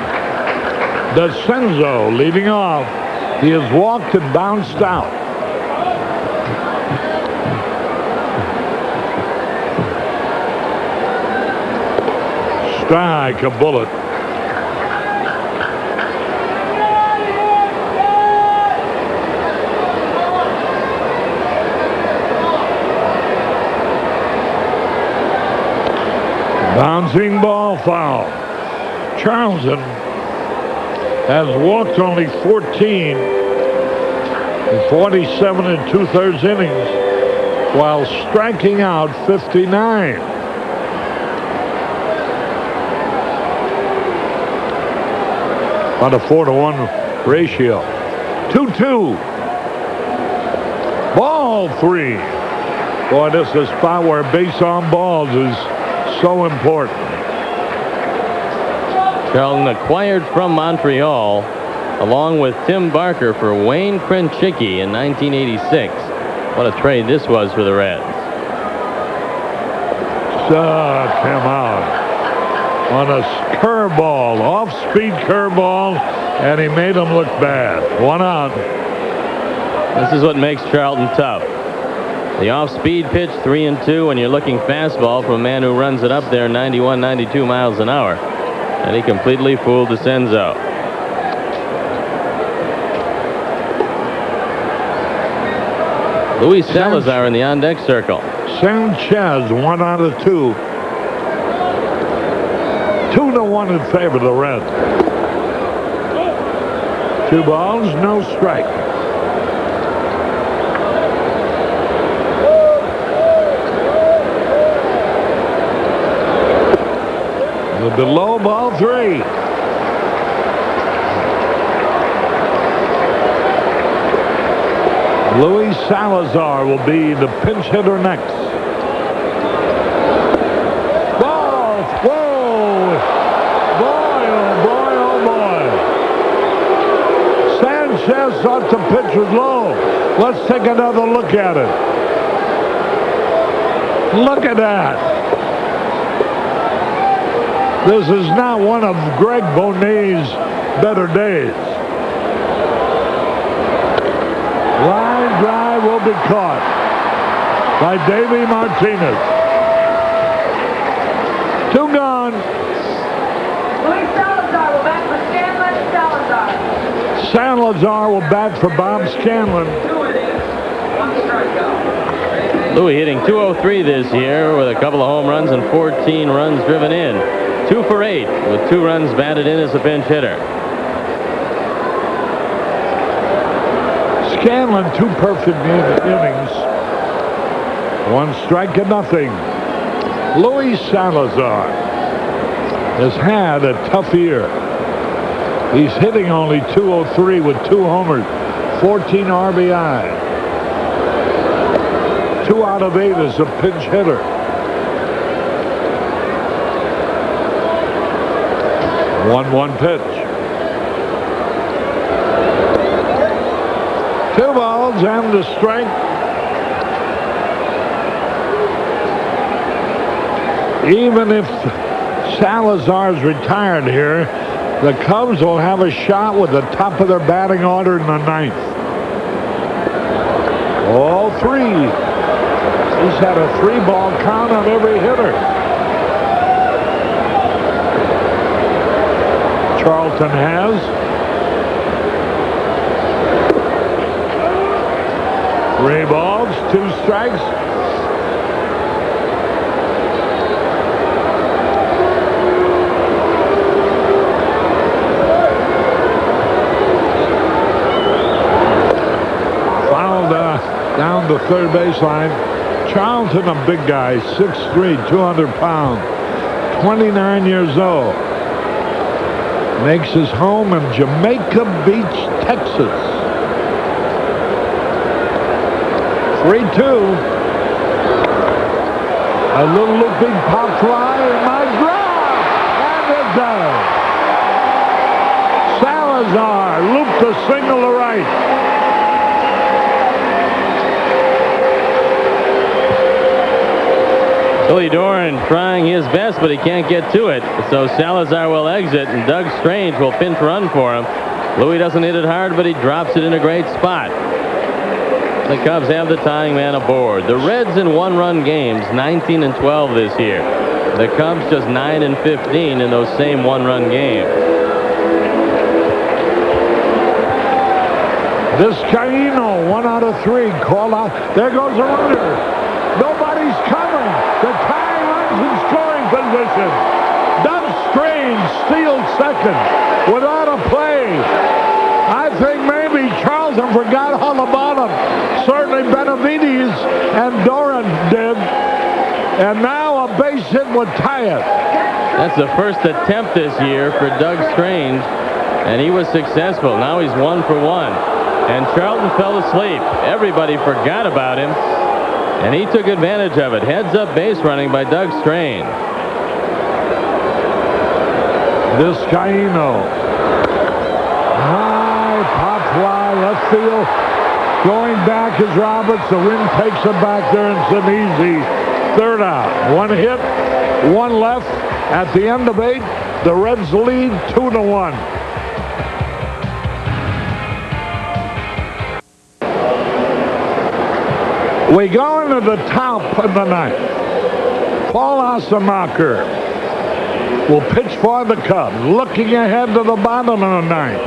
DeCenzo leading off. He has walked and bounced out. Strike, a bullet. Bouncing ball, foul. Charlton has walked only 14 in 47 2/3 innings, while striking out 59. About a 4-1 ratio. 2-2. Ball 3. Boy, this is a spot where base on balls is so important. Charlton acquired from Montreal, along with Tim Barker, for Wayne Krenchicki in 1986. What a trade this was for the Reds. Struck him out on a curveball, off-speed curveball, and he made him look bad. 1 out. This is what makes Charlton tough. The off-speed pitch, 3-2, and you're looking fastball from a man who runs it up there 91, 92 miles an hour. And he completely fooled DeCenzo. Luis Salazar in the on-deck circle. Sanchez, 1 out of 2. 2-1 in favor of the Reds. 2 balls, no strike. The below, ball 3. Luis Salazar will be the pinch hitter next. Ball! Whoa! Boy, oh boy, oh boy. Sanchez thought the pitch was low. Let's take another look at it. Look at that. This is not one of Greg Bonet's better days. Line drive will be caught by Davey Martinez. 2 gone. Luis Salazar will bat for Scanlon Salazar. Salazar will bat for Bob Scanlon. 2 innings, 1 strikeout. Louis hitting .203 this year with a couple of home runs and 14 runs driven in. 2 for 8 with 2 runs batted in as a pinch hitter. Scanlon, 2 perfect innings. 1 strike and nothing. Luis Salazar has had a tough year. He's hitting only .203 with 2 homers, 14 RBI. 2 out of 8 as a pinch hitter. One pitch. 2 balls and a strike. Even if Salazar's retired here, the Cubs will have a shot with the top of their batting order in the ninth. All three. He's had a 3-ball count on every hitter. Charlton has. 3 balls, 2 strikes. Down the third baseline. Charlton, a big guy, 6'3", 200 pounds, 29 years old. Makes his home in Jamaica Beach, Texas. 3-2. A little looping pop fly, and my grab! And it does. Salazar looped a single to right. Billy Doran trying his best, but he can't get to it. So Salazar will exit, and Doug Strange will pinch run for him. Louis doesn't hit it hard, but he drops it in a great spot. The Cubs have the tying man aboard. The Reds in 1-run games, 19-12 this year. The Cubs just 9-15 in those same 1-run games. Vizcaíno, 1 out of 3, called out. There goes the runner. Nobody's coming. The tying runs in scoring position. Doug Strange steals second without a play. I think maybe Charlton forgot all about him. Certainly Benavides and Doran did. And now a base hit would tie it. That's the first attempt this year for Doug Strange, and he was successful. Now he's 1 for 1. And Charlton fell asleep. Everybody forgot about him. And he took advantage of it. Heads-up base running by Doug Strange. Vizcaíno. High pop fly, left field. Going back is Roberts. The wind takes him back there, and it's an easy third out. 1 hit, 1 left. At the end of 8, the Reds lead 2-1. We go into the top of the ninth. Paul Asemacher will pitch for the Cubs. Looking ahead to the bottom of the ninth.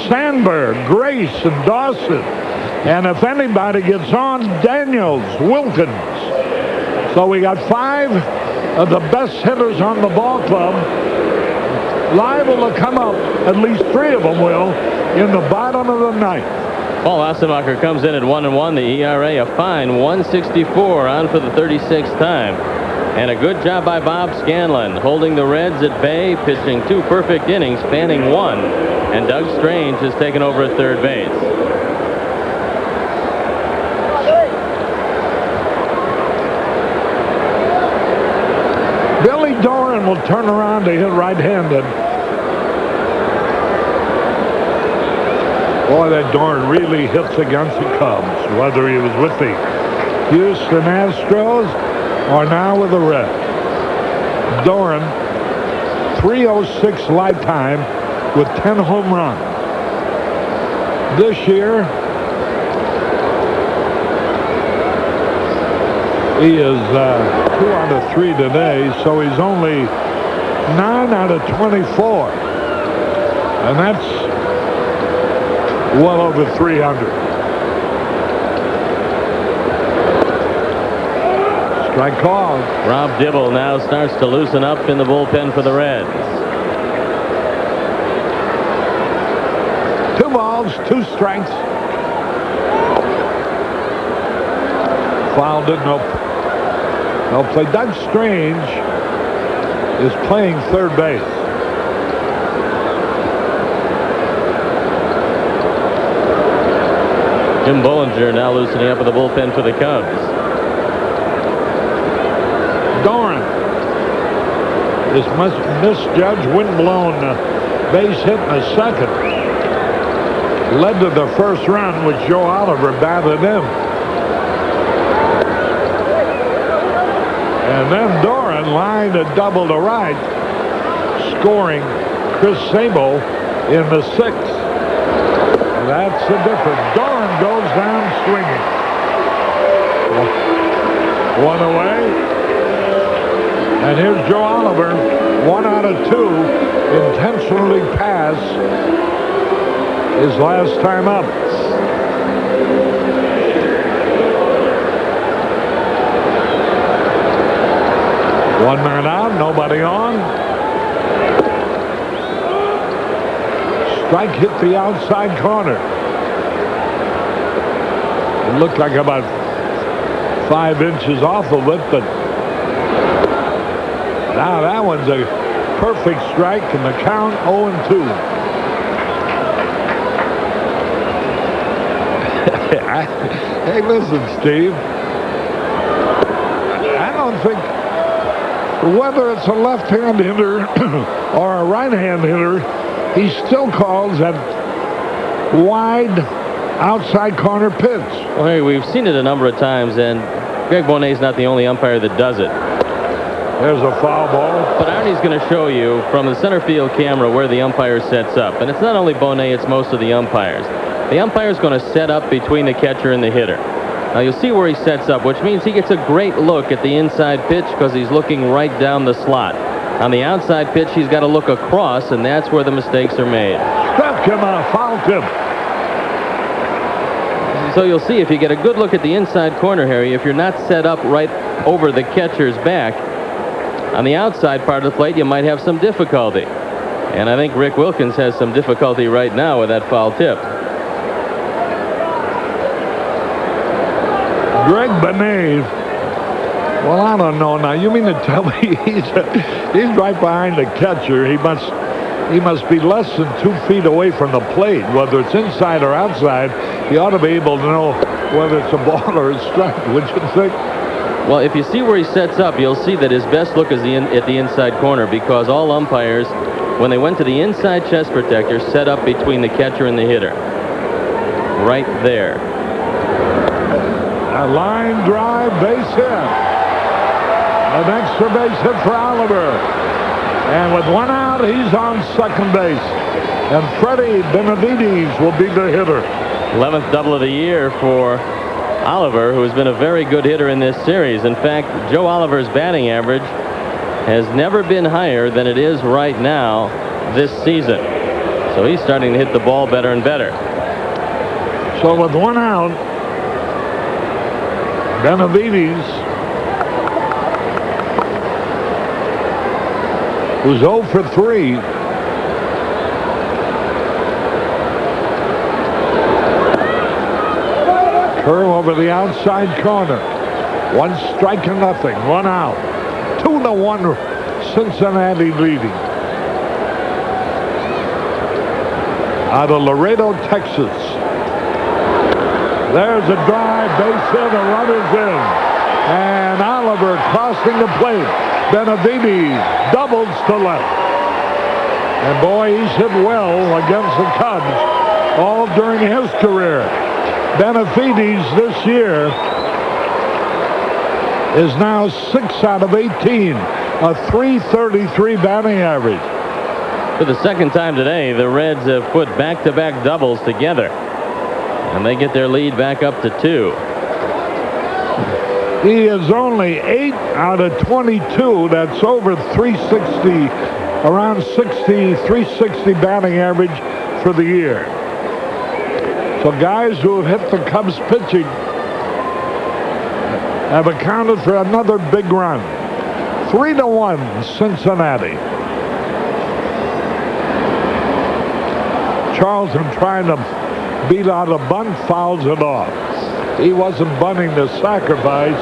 Sandberg, Grace, and Dawson. And if anybody gets on, Daniels, Wilkins. So we got 5 of the best hitters on the ball club. Liable to come up, at least 3 of them will, in the bottom of the ninth. Paul Asemacher comes in at 1-1. The ERA a fine 1.64, on for the 36th time. And a good job by Bob Scanlon, holding the Reds at bay, pitching 2 perfect innings, spanning 1. And Doug Strange has taken over at third base. Billy Doran will turn around to hit right-handed. Boy, that Doran really hits against the Cubs, whether he was with the Houston Astros or now with the Reds. Doran, 306 lifetime with 10 home runs. This year, he is 2 out of 3 today, so he's only 9 out of 24. And that's well over 300. Strike called. Rob Dibble now starts to loosen up in the bullpen for the Reds. 2 balls, 2 strikes. Fouled it, no play. Doug Strange is playing third base. Jim Bollinger now loosening up in the bullpen for the Cubs. Doran. This misjudged, wind-blown base hit in the second led to the first run, which Joe Oliver batted in. And then Doran and line a double to right, scoring Chris Sabo in the 6th. That's the difference. Dorn goes down swinging. One away. And here's Joe Oliver, 1 out of 2, intentionally passed his last time up. One man out, nobody on. Strike hit the outside corner. It looked like about 5 inches off of it, but now that one's a perfect strike, and the count 0-2. Hey, listen, Steve. I don't think, whether it's a left-hand hitter or a right-hand hitter, he still calls that wide outside corner pitch. Well, hey, we've seen it a number of times, and Greg Bonet's not the only umpire that does it. There's a foul ball. But Arnie's going to show you from the center field camera where the umpire sets up. And it's not only Bonet, it's most of the umpires. The umpire's going to set up between the catcher and the hitter. Now you'll see where he sets up, which means he gets a great look at the inside pitch because he's looking right down the slot. On the outside pitch, he's got to look across, and that's where the mistakes are made. Struck him out, fouled him. So you'll see if you get a good look at the inside corner, Harry, if you're not set up right over the catcher's back, on the outside part of the plate, you might have some difficulty. And I think Rick Wilkins has some difficulty right now with that foul tip. Greg Bonet. Well, I don't know now. You mean to tell me he's right behind the catcher? He must be less than 2 feet away from the plate, whether it's inside or outside. He ought to be able to know whether it's a ball or a strike. Would you think? Well, if you see where he sets up, you'll see that his best look is at the inside corner, because all umpires, when they went to the inside chest protector, set up between the catcher and the hitter. Right there. A line drive, base hit. An extra base hit for Oliver. And with 1 out, he's on second base. And Freddie Benavides will be the hitter. 11th double of the year for Oliver, who has been a very good hitter in this series. In fact, Joe Oliver's batting average has never been higher than it is right now this season. So he's starting to hit the ball better and better. So with 1 out, Benavides, who's 0 for 3, curve over the outside corner. 1 strike and nothing. 1 out. 2-1 Cincinnati leading. Out of Laredo, Texas. There's a drive, base hit, a runner's in. And Oliver crossing the plate. Benavides doubles to left. And boy, he's hit well against the Cubs all during his career. Benavides this year is now 6 out of 18, a .333 batting average. For the second time today, the Reds have put back-to-back doubles together, and they get their lead back up to 2. He is only 8 out of 22. That's over 360, around 360 batting average for the year. So guys who have hit the Cubs pitching have accounted for another big run. 3-1 Cincinnati. Charlton trying to beat out a bunt, fouls it off. He wasn't bunting to sacrifice.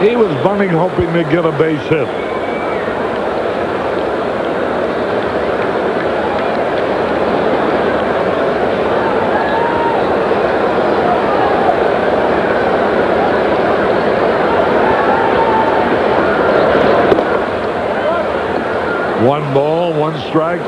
He was bunting hoping to get a base hit. One ball, 1 strike.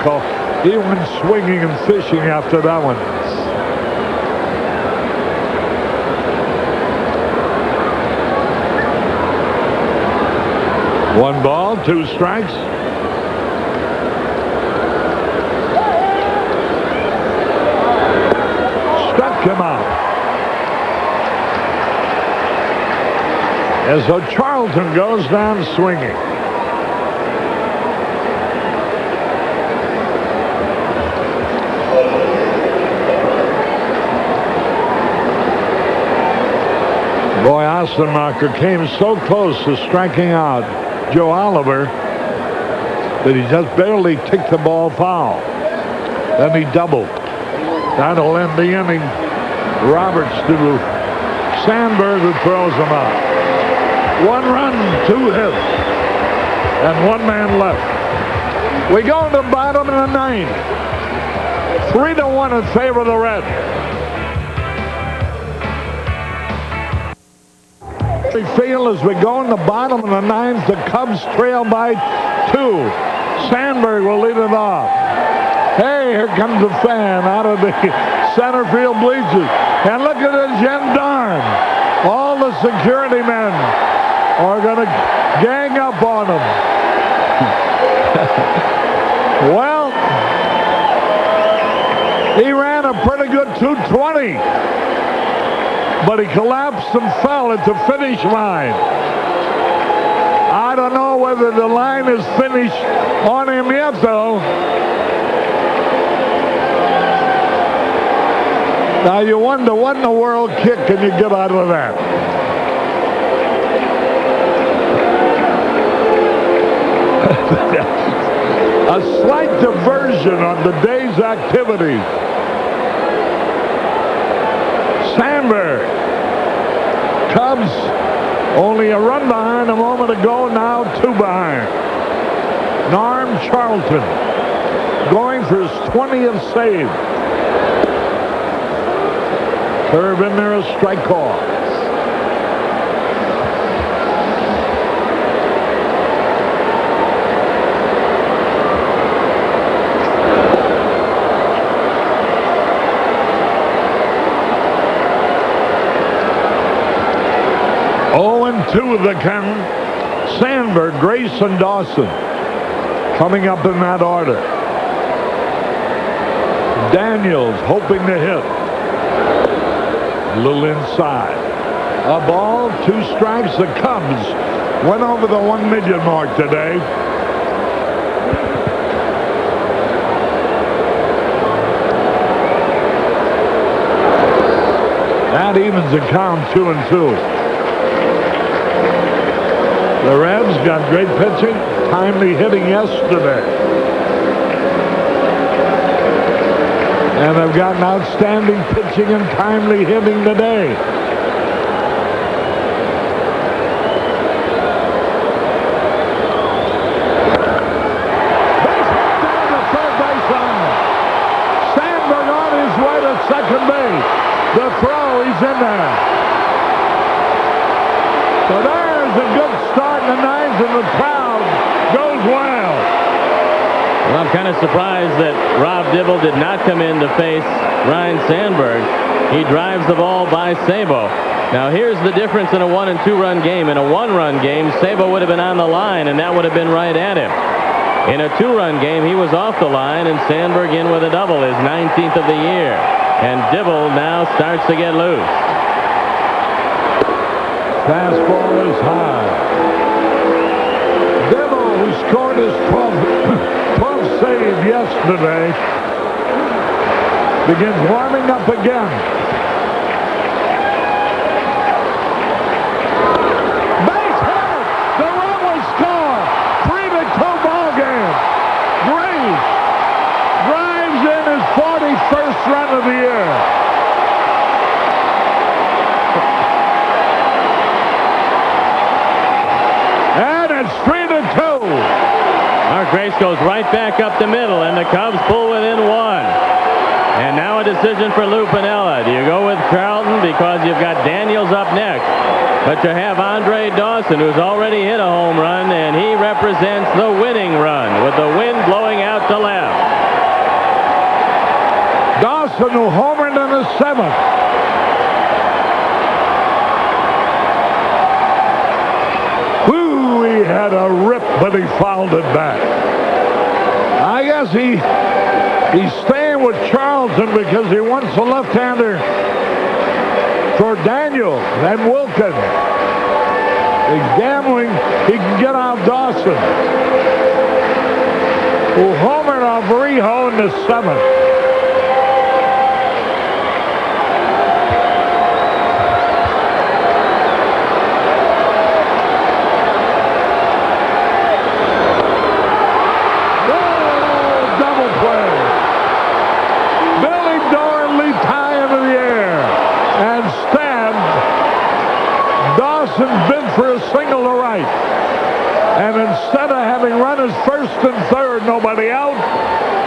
Michael. He went swinging and fishing after that one. One ball, 2 strikes. Struck him out. And so Charlton goes down swinging. Boy, Ostenmacher came so close to striking out Joe Oliver that he just barely ticked the ball foul. Then he doubled. That'll end the inning. Roberts to Sandberg, who throws him out. 1 run, 2 hits, and 1 man left. We go to the bottom of the 9th. 3-1 in favor of the Reds. We feel as we go in the bottom of the 9th, the Cubs trail by 2. Sandberg will lead it off. Hey, here comes a fan out of the center field bleachers. And look at the gendarme. All the security men are going to gang up on him. Well, he ran a pretty good 220. But he collapsed and fell at the finish line. I don't know whether the line is finished on him yet, though. Now you wonder what in the world kick can you get out of that? A slight diversion on the day's activities. Sandberg. Cubs only a run behind a moment ago, now 2 behind. Norm Charlton going for his 20th save. Curve in there, a strike call. Two of the count. Sandberg, Grayson, Dawson coming up in that order. Daniels hoping to hit. A little inside. A ball, 2 strikes. The Cubs went over the 1 million mark today. That evens the count 2-2. The Reds got great pitching, timely hitting yesterday. And they've gotten outstanding pitching and timely hitting today. Base hit down the third base line. Sandberg on his way to second base. The throw, he's in there. So there's a good start in the 9th, and the crowd goes wild. Well, I'm kind of surprised that Rob Dibble did not come in to face Ryne Sandberg. He drives the ball by Sabo. Now, here's the difference in a 1- and 2-run game. In a 1-run game, Sabo would have been on the line, and that would have been right at him. In a 2-run game, he was off the line, and Sandberg in with a double, his 19th of the year. And Dibble now starts to get loose. Fastball is high. Dibble, who scored his 12th save yesterday, begins warming up again. Base hit! The run will score! 3-2 ball game. Graves drives in his 41st run of the year. And it's 3-2. Mark Grace goes right back up the middle, and the Cubs pull within 1. And now a decision for Lou Piniella. Do you go with Charlton because you've got Daniels up next? But you have Andre Dawson, who's already hit a home run, and he represents the winning run with the wind blowing out to left. Dawson, who homered in the 7th. Woo, he had a rip, but he fouled it back. I guess he's staying with Charlton because he wants a left-hander for Daniel and Wilkin. He's gambling he can get out Dawson, who homered off Rijo in the 7th. Been for a single to right. And instead of having runners first and third, nobody out,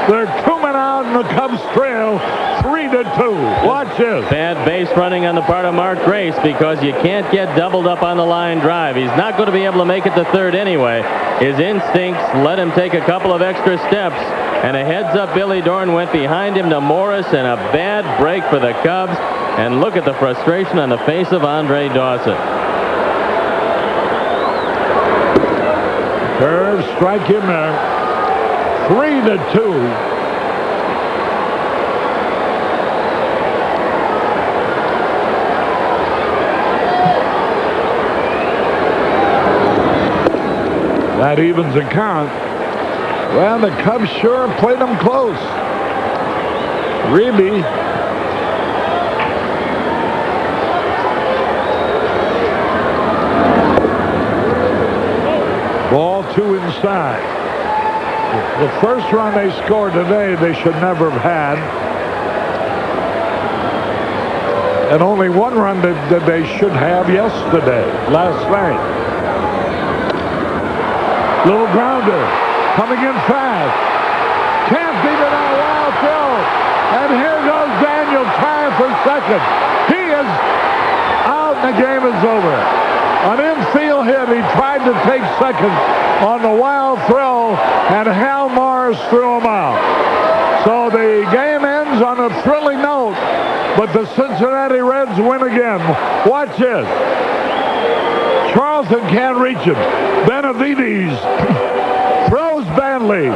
they're 2 men out, and the Cubs trail 3-2. Watch this. Bad base running on the part of Mark Grace because you can't get doubled up on the line drive. He's not going to be able to make it to third anyway. His instincts let him take a couple of extra steps. And a heads-up Billy Dorn went behind him to Morris, and a bad break for the Cubs. And look at the frustration on the face of Andre Dawson. Curve, strike him there. 3-2. That evens the count. Well, the Cubs sure played them close. Reby. Ball 2 inside. The first run they scored today, they should never have had. And only one run that they should have yesterday, last night. Little grounder, coming in fast. Can't beat it on a wild throw. And here goes Daniel trying for second. He is out and the game is over. An infield hit. He tried to take second on the wild throw, and Hal Morris threw him out. So the game ends on a thrilling note, but the Cincinnati Reds win again. Watch this. Charlton can't reach him. Benavides throws badly,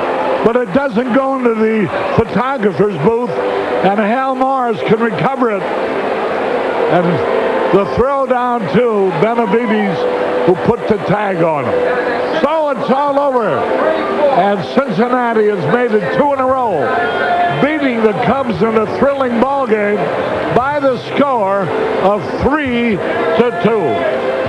but it doesn't go into the photographer's booth, and Hal Morris can recover it. And the throw down to Benavides, who put the tag on him. So it's all over. And Cincinnati has made it 2 in a row, beating the Cubs in a thrilling ball game by the score of 3-2.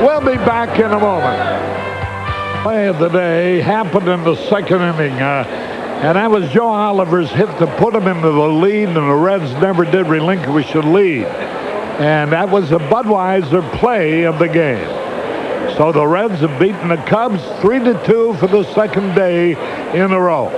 We'll be back in a moment. Play of the day happened in the 2nd inning. And that was Joe Oliver's hit to put him into the lead, and the Reds never did relinquish the lead. And that was the Budweiser play of the game. So the Reds have beaten the Cubs 3-2 for the 2nd day in a row.